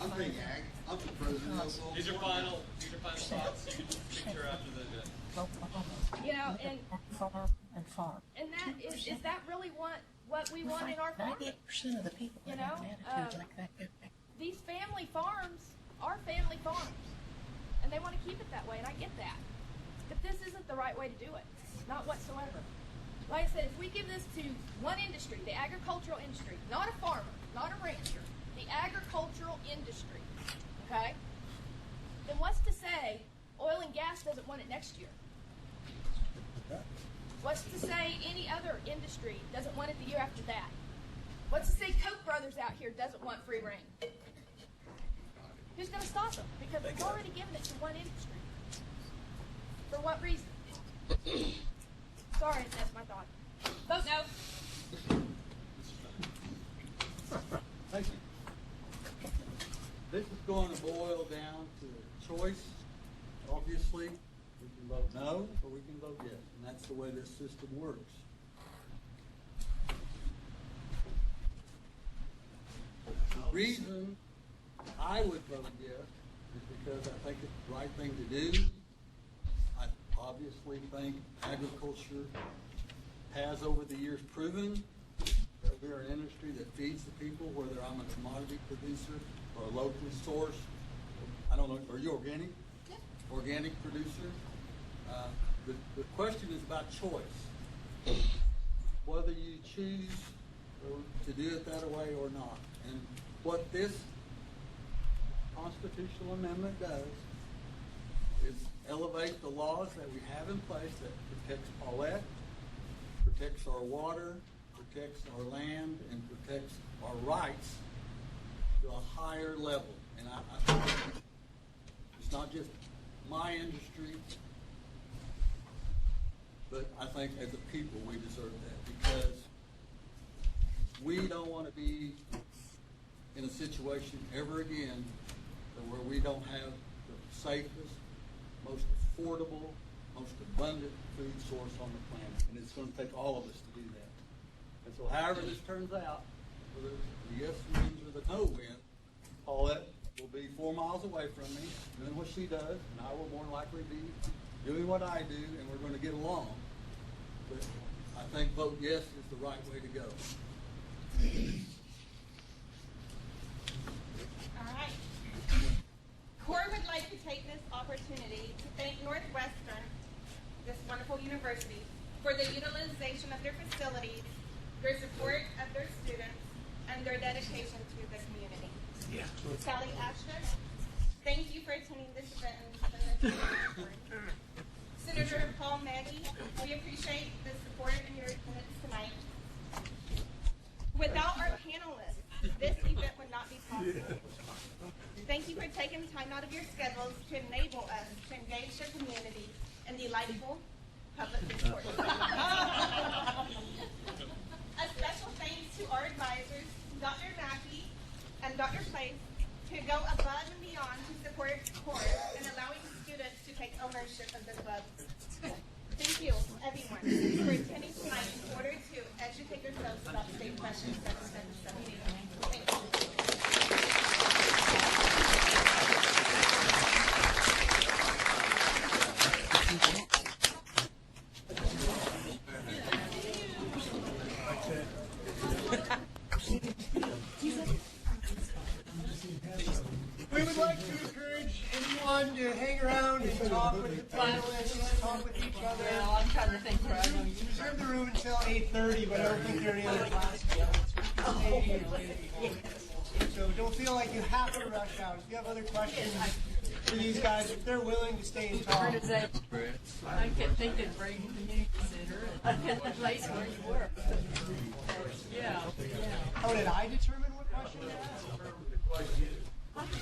I'm big ag. I'm the president of Oklahoma. These are final thoughts. You can speak to her after the event. And that is that really what we want in our farming? 98% of the people that have an attitude like that. These family farms are family farms, and they want to keep it that way, and I get that. But this isn't the right way to do it, not whatsoever. Like I said, if we give this to one industry, the agricultural industry, not a farmer, not a rancher, the agricultural industry, okay, then what's to say oil and gas doesn't want it next year? What's to say any other industry doesn't want it the year after that? What's to say Koch brothers out here doesn't want free reign? Who's going to stop them? Because we've already given it to one industry. For what reason? Sorry, that's my thought. Vote no. Thank you. This is going to boil down to choice, obviously. We can vote no, or we can vote yes, and that's the way this system works. The reason I would vote yes is because I think it's the right thing to do. I obviously think agriculture has over the years proven that we're an industry that feeds the people, whether I'm a commodity producer or a locally sourced, I don't know, are you organic? Yeah. Organic producer? The question is about choice. Whether you choose to do it that way or not. And what this constitutional amendment does is elevate the laws that we have in place that protects Paulette, protects our water, protects our land, and protects our rights to a higher level. And I think it's not just my industry, but I think as a people we deserve that, because we don't want to be in a situation ever again where we don't have the safest, most affordable, most abundant food source on the planet. And it's going to take all of us to do that. And so however this turns out, whether the yes wins or the no win, Paulette will be 4 miles away from me, doing what she does, and I will more than likely be doing what I do, and we're going to get along. But I think vote yes is the right way to go. All right. CORE would like to take this opportunity to thank Northwestern, this wonderful university, for the utilization of their facilities, their support of their students, and their dedication to the community. Yeah. Sally Ashton, thank you for attending this event. Senator Paul Maggie, we appreciate the support and your attendance tonight. Without our panelists, this event would not be possible. Thank you for taking time out of your schedules to enable us to engage the community in delightful public discourse. A special thanks to our advisors, Dr. Mackey and Dr. Place, who go above and beyond to support CORE and allowing students to take ownership of the club. Thank you, everyone, for attending tonight in order to educate yourselves about state questions that are sent to the meeting. Thank you. We would like to encourage anyone to hang around and talk with the finalists, talk with each other. Well, I'm trying to think where I'm going. Reserve the room until 8:30, but I don't think there are any other classes. So don't feel like you have to rush out. If you have other questions for these guys, if they're willing to stay and talk. I kept thinking bring the community center and the place where you work. Yeah. How did I determine what question to ask? First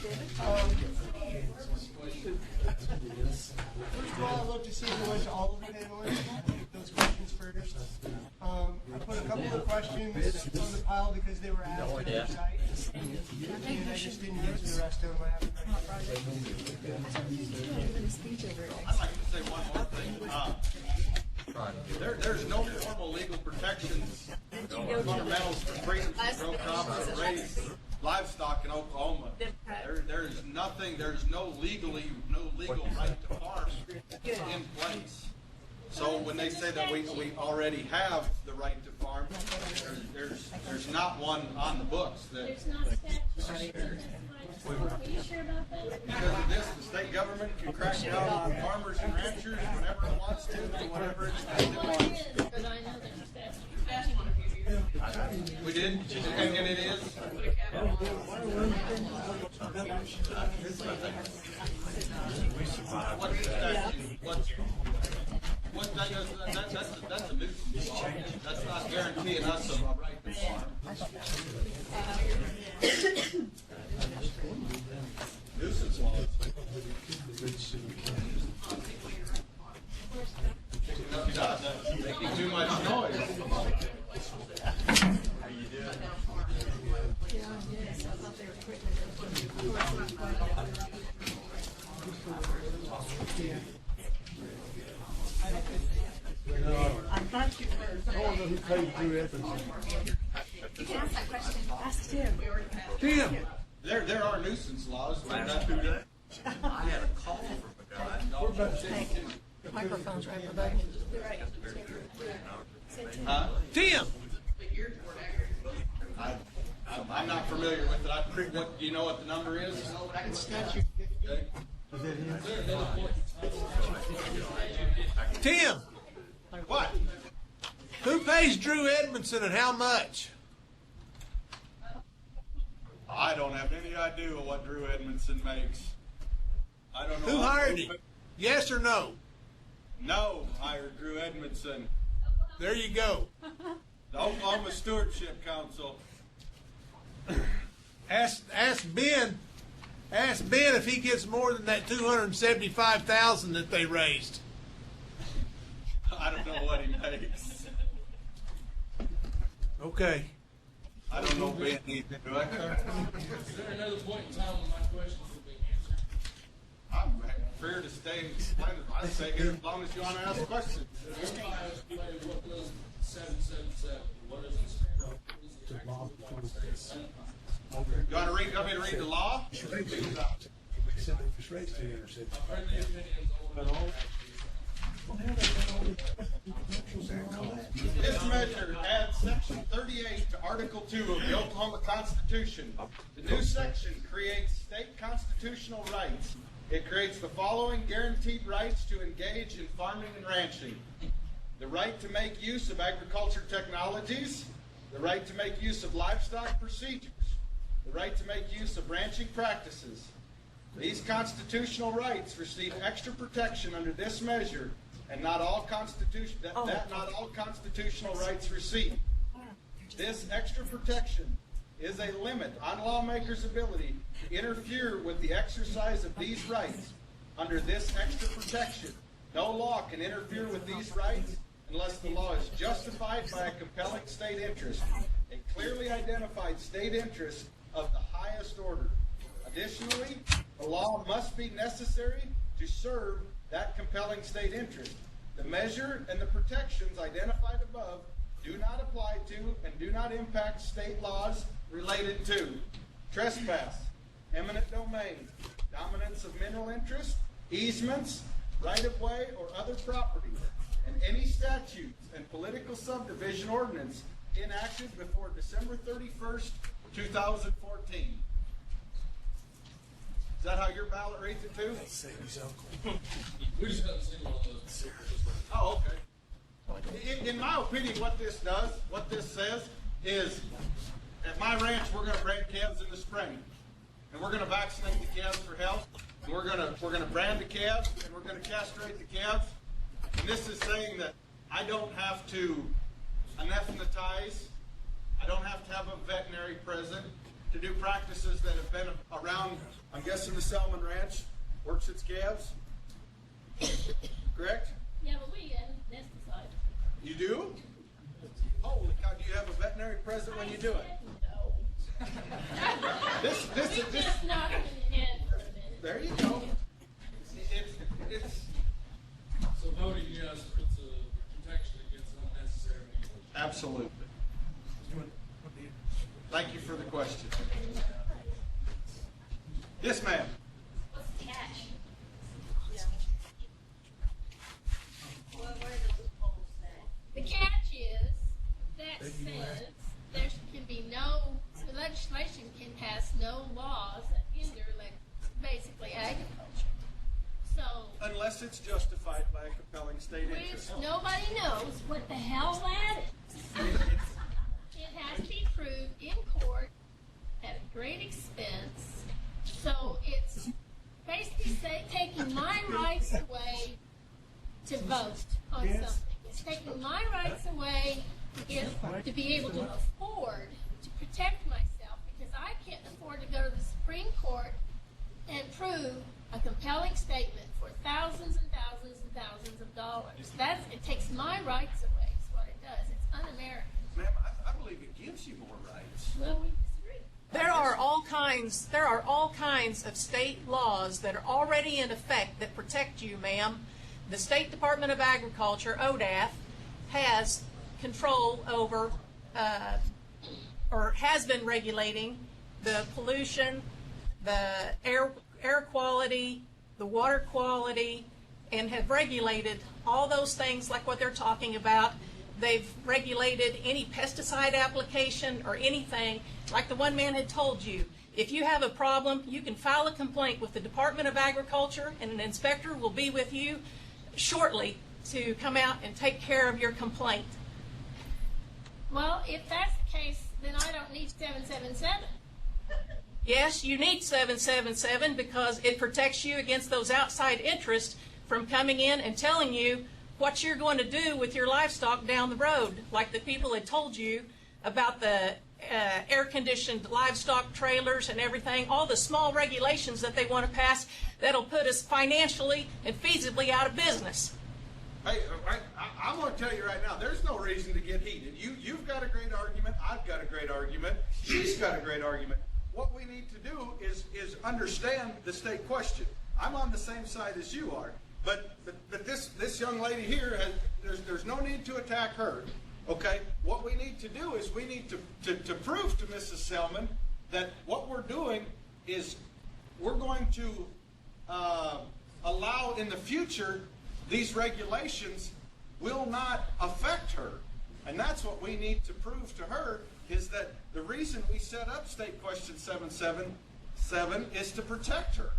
of all, I'd love to see if we went to all of the panelists. Take those questions first. I put a couple of questions on the pile because they were asked on the site. And I just didn't get to the rest of them. I haven't I'd like to say one more thing. There's no formal legal protections or fundamentals for freedom to grow crops and raise livestock in Oklahoma. There's nothing. There's no legal right to farm in place. So when they say that we already have the right to farm, there's not one on the books. There's not statute. Are you sure about that? Because of this, the state government can crack down on farmers and ranchers whenever it wants to, and whatever extent it wants. But I know there's statute. We did, and it is. What's the statute? That's a nuisance law. That's not guaranteeing us a right to farm. Nuisance laws. It does. Making too much noise. How you doing? Yes, I thought they were quitting. Who pays Drew Edmondson? You can ask that question. Ask Tim. Tim! There are nuisance laws. We're not doing that. I had a call from a guy. We're about to Microphone's right above you. Tim! I'm not familiar with it. Do you know what the number is? Statute 50. Tim! What? Who pays Drew Edmondson and how much? I don't have any idea what Drew Edmondson makes. I don't know. Who hired him? Yes or no? No, hired Drew Edmondson. There you go. The Oklahoma Stewardship Council. Ask Ben. Ask Ben if he gets more than that $275,000 that they raised. I don't know what he makes. Okay. I don't know Ben either. Do I? Is there another point in time when my questions will be answered? I'm fair to stay. I say here as long as you want to ask questions. Everybody what does 777? What does it stand for? You want me to read the law? This measure adds Section 38 to Article 2 of the Oklahoma Constitution. The new section creates state constitutional rights. It creates the following guaranteed rights to engage in farming and ranching: the right to make use of agriculture technologies, the right to make use of livestock procedures, the right to make use of ranching practices. These constitutional rights receive extra protection under this measure, and not all not all constitutional rights receive. This extra protection is a limit on lawmakers' ability to interfere with the exercise of these rights. Under this extra protection, no law can interfere with these rights unless the law is justified by a compelling state interest, a clearly identified state interest of the highest order. Additionally, the law must be necessary to serve that compelling state interest. The measure and the protections identified above do not apply to and do not impact state laws related to trespass, eminent domain, dominance of mineral interest, easements, right-of-way, or other property, and any statutes and political subdivision ordinance enacted before December 31st, 2014. Is that how your ballot reads it too? We just haven't seen one of those. Oh, okay. In my opinion, what this says is, at my ranch, we're going to brand calves in the spring, and we're going to vaccinate the calves for health, and we're going to brand the calves, and we're going to castrate the calves. And this is saying that I don't have to anathematize, I don't have to have a veterinary present to do practices that have been around. I'm guessing the Selman Ranch works its calves, correct? Yeah, but we anesthetize. You do? Holy cow, do you have a veterinary present when you do it? No. This We just knock it in the head for a minute. There you go. It's So voting yes puts a protection against unnecessary mutilation. absolutely. Thank you for the question. Yes, ma'am. What's the catch? The catch is that says there can be the legislation can pass no laws that hinder basically agriculture. So Unless it's justified by a compelling state which interest. nobody knows what the hell that is. It has to be proved in court at a great expense. So it's basically taking my rights away to vote on something. It's taking my rights away to be able to afford to protect myself, because I can't afford to go to the Supreme Court and prove a compelling statement for thousands and thousands and thousands of dollars. It takes my rights away, is what it does. It's un-American. Ma'am, I believe it gives you more rights. Well, we disagree. There are all kinds of state laws that are already in effect that protect you, ma'am. The State Department of Agriculture, ODAF, has control over, or has been regulating the pollution, the air quality, the water quality, and have regulated all those things like what they're talking about. They've regulated any pesticide application or anything. Like the one man had told you, if you have a problem, you can file a complaint with the Department of Agriculture, and an inspector will be with you shortly to come out and take care of your complaint. Well, if that's the case, then I don't need 777. Yes, you need 777 because it protects you against those outside interests from coming in and telling you what you're going to do with your livestock down the road, like the people had told you about the air-conditioned livestock trailers and everything, all the small regulations that they want to pass that'll put us financially and feasibly out of business. Hey, I'm going to tell you right now, there's no reason to get heated. You've got a great argument. I've got a great argument. She's got a great argument. What we need to do is understand the state question. I'm on the same side as you are, but this young lady here, there's no need to attack her. Okay? What we need to do is we need to prove to Mrs. Selman that what we're doing is we're going to allow in the future these regulations will not affect her. And that's what we need to prove to her, is that the reason we set up State Question 777 is to protect her.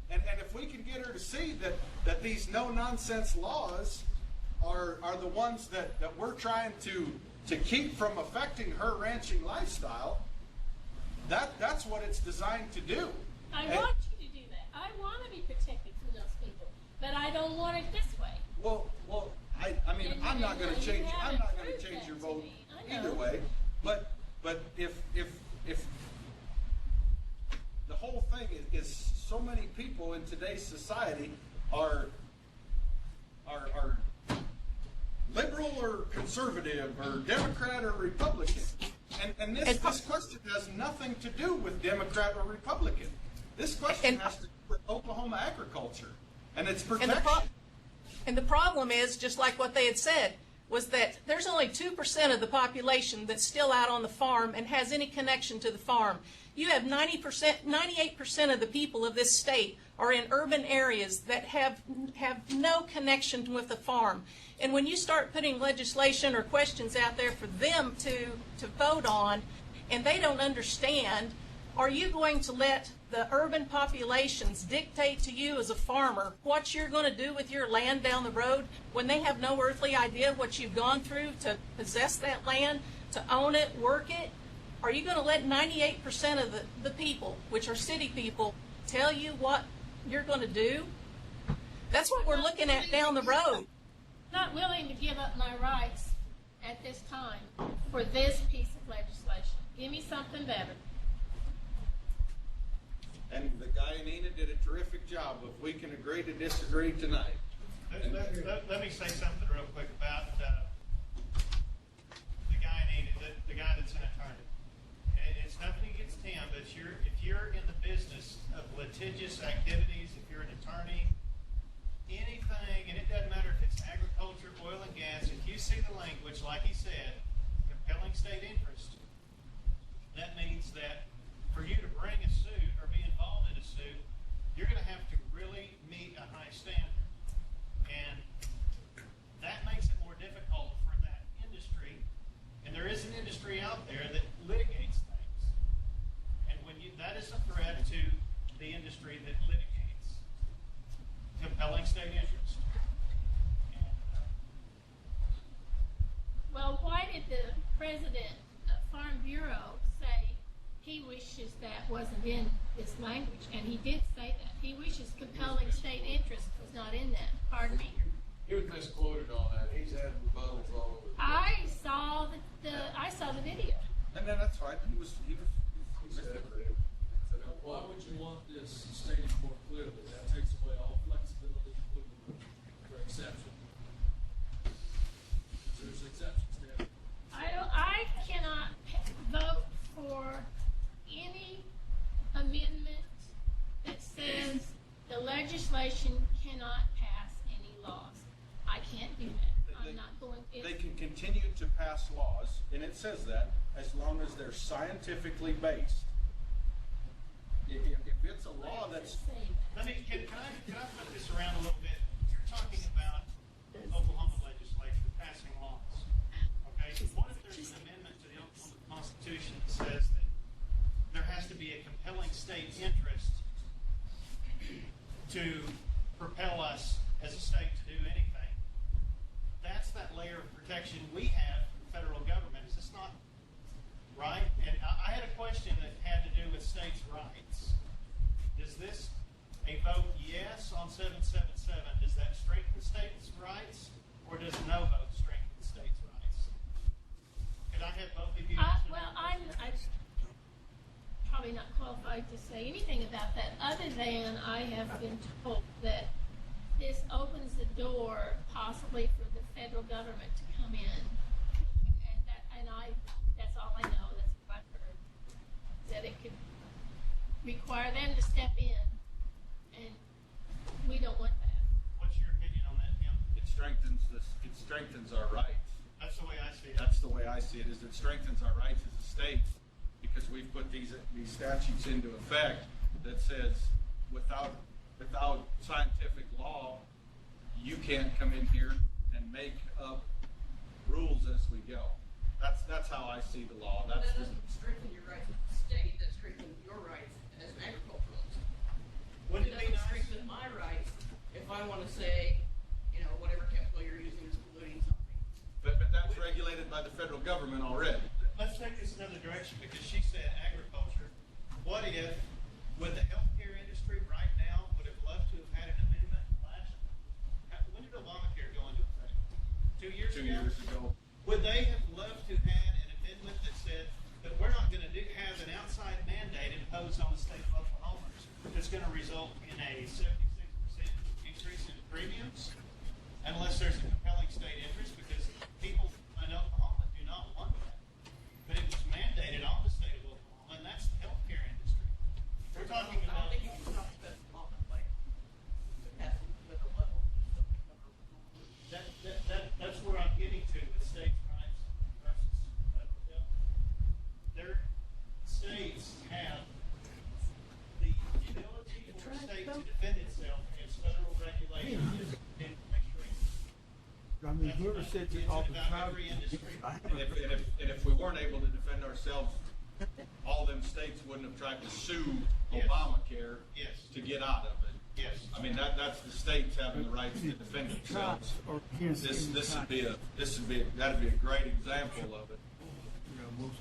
And if we can get her to see that these no-nonsense laws are the ones that we're trying to keep from affecting her ranching lifestyle, that's what it's designed to do. I want you to do that. I want to be protected from those people, but I don't want it this way. Well, I mean, I'm not going to change. I'm not going to change your vote either way. But if the whole thing is so many people in today's society are liberal or conservative or Democrat or Republican, and this question has nothing to do with Democrat or Republican. This question has to do with Oklahoma agriculture and its protection. And the problem is, just like what they had said, was that there's only 2% of the population that's still out on the farm and has any connection to the farm. You have 98% of the people of this state are in urban areas that have no connection with the farm. And when you start putting legislation or questions out there for them to vote on, and they don't understand, are you going to let the urban populations dictate to you as a farmer what you're going to do with your land down the road when they have no earthly idea what you've gone through to possess that land, to own it, work it? Are you going to let 98% of the people, which are city people, tell you what you're going to do? That's what we're looking at down the road. Not willing to give up my rights at this time for this piece of legislation. Give me something better. And the guy in Enid did a terrific job. If we can agree to disagree tonight. Let me say something real quick about the guy in Enid, the guy that's an attorney. It's nothing against him, but if you're in the business of litigious activities, if you're an attorney, anything, and it doesn't matter if it's agriculture, oil and gas, if you see the language, like he said, compelling state interest, that means that for you to bring a suit or be involved in a suit, you're going to have to really meet a high standard. And that makes it more difficult for that industry. And there is an industry out there that litigates things. And that is a threat to the industry that litigates compelling state interest. Well, why did the president of Farm Bureau say he wishes that wasn't in this language? And he did say that. He wishes compelling state interest was not in that. Pardon me? He was misquoted on that. He's had rebuttals all over. I saw the video. And then that's fine. He was why would you want this stated more clearly? That takes away all flexibility, including for exception. There's exceptions there. I cannot vote for any amendment that says the legislation cannot pass any laws. I can't do that. I'm not going. They can continue to pass laws, and it says that, as long as they're scientifically based. If it's a law that's... Can I put this around a little bit? You're talking about Oklahoma legislature passing laws. Okay? What if there's an amendment to the Oklahoma Constitution that says that there has to be a compelling state interest to propel us as a state to do anything? That's that layer of protection we have from the federal government. Is this not right? And I had a question that had to do with states' rights. Does this, a vote yes on 777, does that strengthen states' rights, or does no vote strengthen states' rights? Could I have both of you answer Well, that? I'm probably not qualified to say anything about that, other than I have been told that this opens the door possibly for the federal government to come in, and that's all I know. That's what I've heard. That it could require them to step in, and we don't want that. What's your opinion on that, Tim? It strengthens our rights. That's the way I see it. That's the way I see it, is it strengthens our rights as a state, because we've put these statutes into effect that says without scientific law, you can't come in here and make up rules as we go. That's how I see the law. That doesn't strengthen your rights as a state, that strengthens your rights as an agriculturalist. Wouldn't It it be doesn't nice? strengthen my rights if I want to say, whatever chemical you're using is polluting something. But that's regulated by the federal government already. Let's take this another direction, because she said agriculture. What if, with the healthcare industry right now, would have loved to have had an amendment when did Obamacare go into effect? 2 years ago? 2 years ago. Would they have loved to have had an amendment that said that we're not going to have an outside mandate imposed on the state of Oklahoma that's going to result in a 76% increase in premiums, unless there's a compelling state interest, because people in Oklahoma do not want that. But it was mandated on the state of Oklahoma, and that's the healthcare industry. We're talking I about... don't think you can stop the law like to pass with a level. That's where I'm getting to with states' rights versus federal government. Their states have the ability for a state to defend itself against federal regulations and make sure I mean, whoever said that all the time. And if we weren't able to defend ourselves, all them states wouldn't have tried to sue Obamacare to get out of it. Yes. I mean, that's the states having the right to defend themselves. That'd be a great example of it. Well,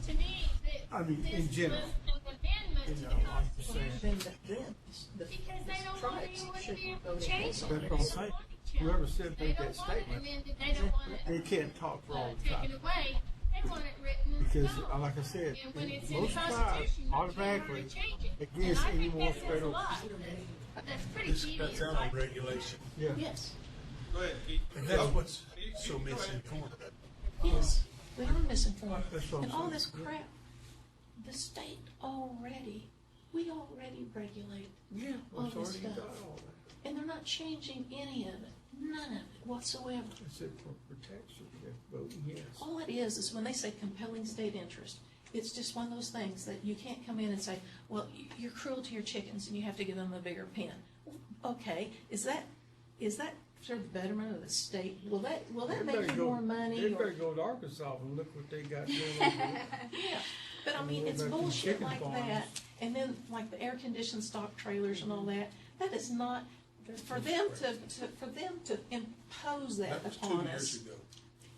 to me, this in general. was an amendment to the Constitution Because because they don't want anyone to be able to change it. That's what I'm saying. Whoever said They made don't that want it statement, amended. They don't want it they can't talk for all the taken time. away. They want it written in Because, stone. like I said, And when it's in the most tribes Constitution, you can't automatically really change it. against And I any think more that says a federal. lot. That's pretty tedious. regulation. Yeah. Yes. Go ahead, Pete. And that's what's so misinformed. Yes, we are misinformed. That's what I'm And all saying. this crap, the state we already regulate all it's this already stuff. got all that. And they're not changing any of it, none of it whatsoever. I said for protection, they're voting yes. All it is when they say compelling state interest, it's just one of those things that you can't come in and say, well, you're cruel to your chickens and you have to give them a bigger pen. Okay, is that for the betterment of the state? Will that make you more money? They better go to Arkansas and look what they got going on there. Yeah, but I mean, What it's about these bullshit chicken like farms? that. And then like the air-conditioned stock trailers and all that, that is not, for them to impose that upon us.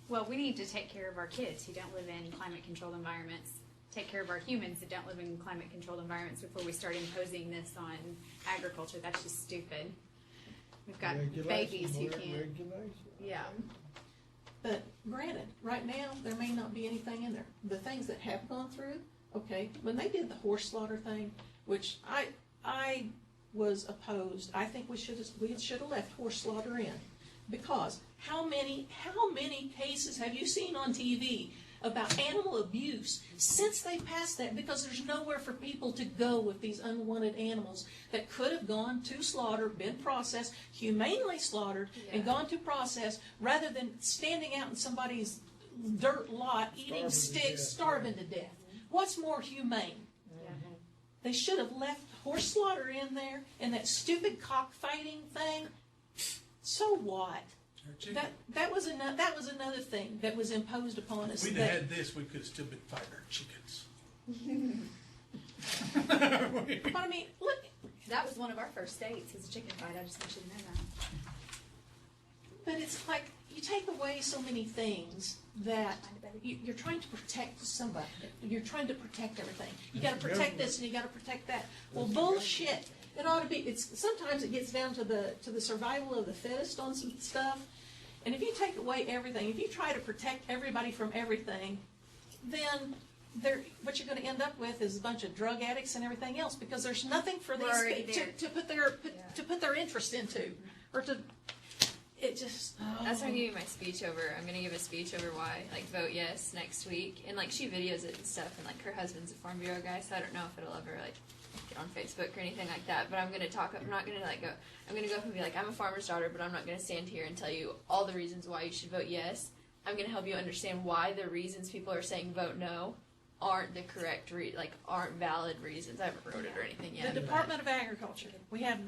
Well, we need to take care of our kids who don't live in climate-controlled environments. Take care of our humans that don't live in climate-controlled environments before we start imposing this on agriculture. That's just stupid. We've got babies who can't. Yeah. But granted, right now, there may not be anything in there. The things that have gone through, okay, when they did the horse slaughter thing, which I was opposed, I think we should have left horse slaughter in. Because how many cases have you seen on TV about animal abuse since they passed that, because there's nowhere for people to go with these unwanted animals that could have gone to slaughter, been processed, humanely slaughtered, and gone to process, rather than standing out in somebody's dirt lot, eating sticks, starving to death. What's more humane? They should have left horse slaughter in there and that stupid cockfighting thing. So what? That was another thing that was imposed upon us. If we'd have had this, we could have still been fighting our chickens. But I mean, look. That was one of our first states, was a chicken fight. I just want you to know that. But it's like you take away so many things that you're trying to protect somebody. You're trying to protect everything. You got to protect this and you got to protect that. Well, bullshit. It ought to be. Sometimes it gets down to the survival of the fittest on some stuff. And if you take away everything, if you try to protect everybody from everything, then what you're going to end up with is a bunch of drug addicts and everything else, because there's nothing for these to put their interest into, or to. It just. Oh. That's why I'm giving my speech over. I'm going to give a speech over why, like, vote yes next week, and like she videos it and stuff, and like her husband's a Farm Bureau guy, so I don't know if it'll ever like get on Facebook or anything like that. But I'm going to talk. I'm not going to like go. I'm going to go up and be like, I'm a farmer's daughter, but I'm not going to stand here and tell you all the reasons why you should vote yes. I'm going to help you understand why the reasons people are saying vote no aren't the correct aren't valid reasons. I haven't wrote it or anything yet. The Department of Agriculture. We have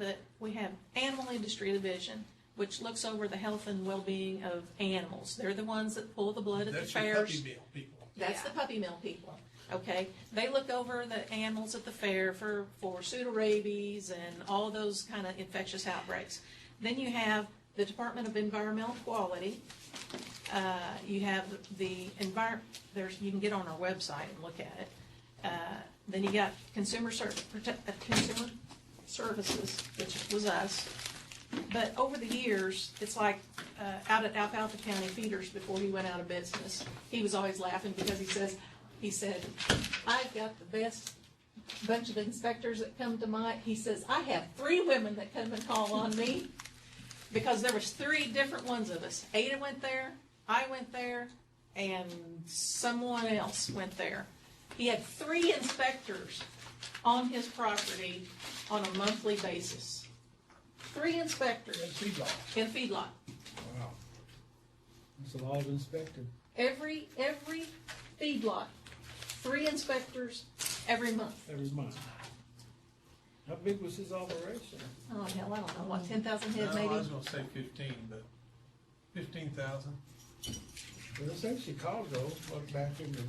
Animal Industry Division, which looks over the health and well-being of animals. They're the ones that pull the blood at the fairs. That's your puppy mill people. That's the puppy mill people. Okay, they look over the animals at the fair for pseudorabies and all those kind of infectious outbreaks. Then you have the Department of Environmental Quality. You have the you can get on our website and look at it. Then you got Consumer Services, which was us. But over the years, it's like out at Alfalfa County Feeders, before he went out of business, he was always laughing because he said, I've got the best bunch of inspectors that come to mind. He says, I have 3 women that come and call on me, because there was 3 different ones of us. Ada went there, I went there, and someone else went there. He had 3 inspectors on his property on a monthly basis. 3 inspectors. In feedlot. Wow. That's a lot of inspectors. Every feedlot. 3 inspectors every month. Every month. How big was his operation? Oh, hell, I don't know. What, 10,000 head maybe? I was going to say 15, but 15,000. Well, it's in Chicago, back in the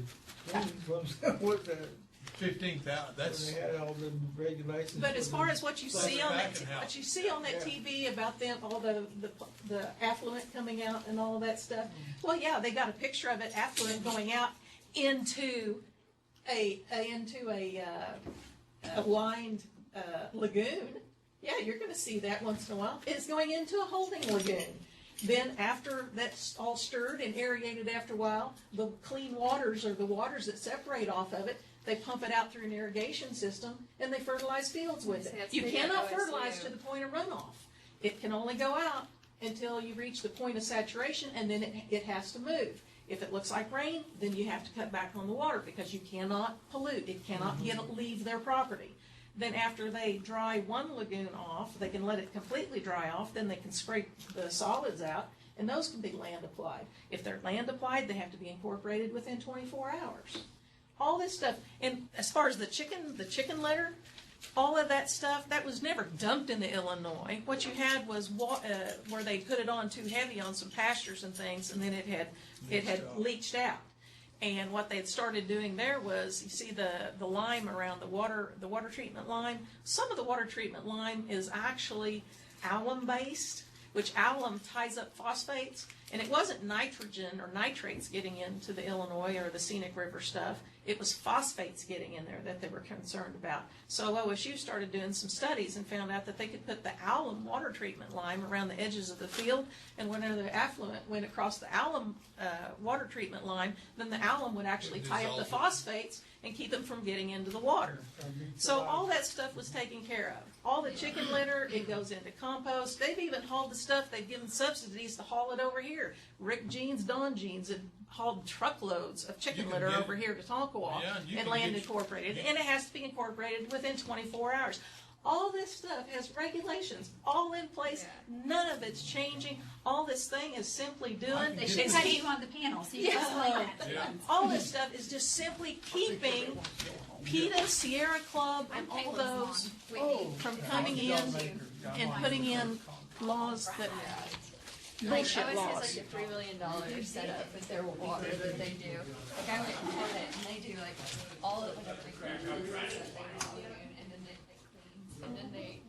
20s, was that? 15,000. That's. They had all the regulations. But as far as what you see on that, TV about them, all the affluent coming out and all of that stuff. Well, yeah, they got a picture of it, affluent going out into a lined lagoon. Yeah, you're going to see that once in a while. It's going into a holding lagoon. Then after that's all stirred and aerated after a while, the clean waters, or the waters that separate off of it, they pump it out through an irrigation system and they fertilize fields with it. You cannot fertilize to the point of runoff. It can only go out until you reach the point of saturation, and then it has to move. If it looks like rain, then you have to cut back on the water, because you cannot pollute. It cannot leave their property. Then after they dry one lagoon off, they can let it completely dry off, then they can scrape the solids out, and those can be land applied. If they're land applied, they have to be incorporated within 24 hours. All this stuff. And as far as the chicken litter, all of that stuff, that was never dumped into Illinois. What you had was where they put it on too heavy on some pastures and things, and then it had leached out. And what they had started doing there was, you see the lime around the water treatment lime. Some of the water treatment lime is actually alum based, which alum ties up phosphates. And it wasn't nitrogen or nitrates getting into the Illinois or the Scenic River stuff. It was phosphates getting in there that they were concerned about. So OSU started doing some studies and found out that they could put the alum water treatment lime around the edges of the field, and whenever the affluent went across the alum water treatment line, then the alum would actually tie up the phosphates, and keep them from getting into the water. So all that stuff was taken care of. All the chicken litter, it goes into compost. They've even hauled the stuff, they've given subsidies to haul it over here. Rick Jeans, Don Jeans had hauled truckloads of chicken litter over here to Tonkawa and Land Incorporated. And it has to be incorporated within 24 hours. All this stuff has regulations all in place. None of it's changing. All this thing is simply doing. They should have you on the panel so you can explain that. All this stuff is just simply keeping PETA, Sierra Club, and all those from coming in and putting in laws that bullshit OS laws. has like a $3 million setup with their water that they do. Like I went and did it, and they do like all of the businesses that they do, and then they clean, and then they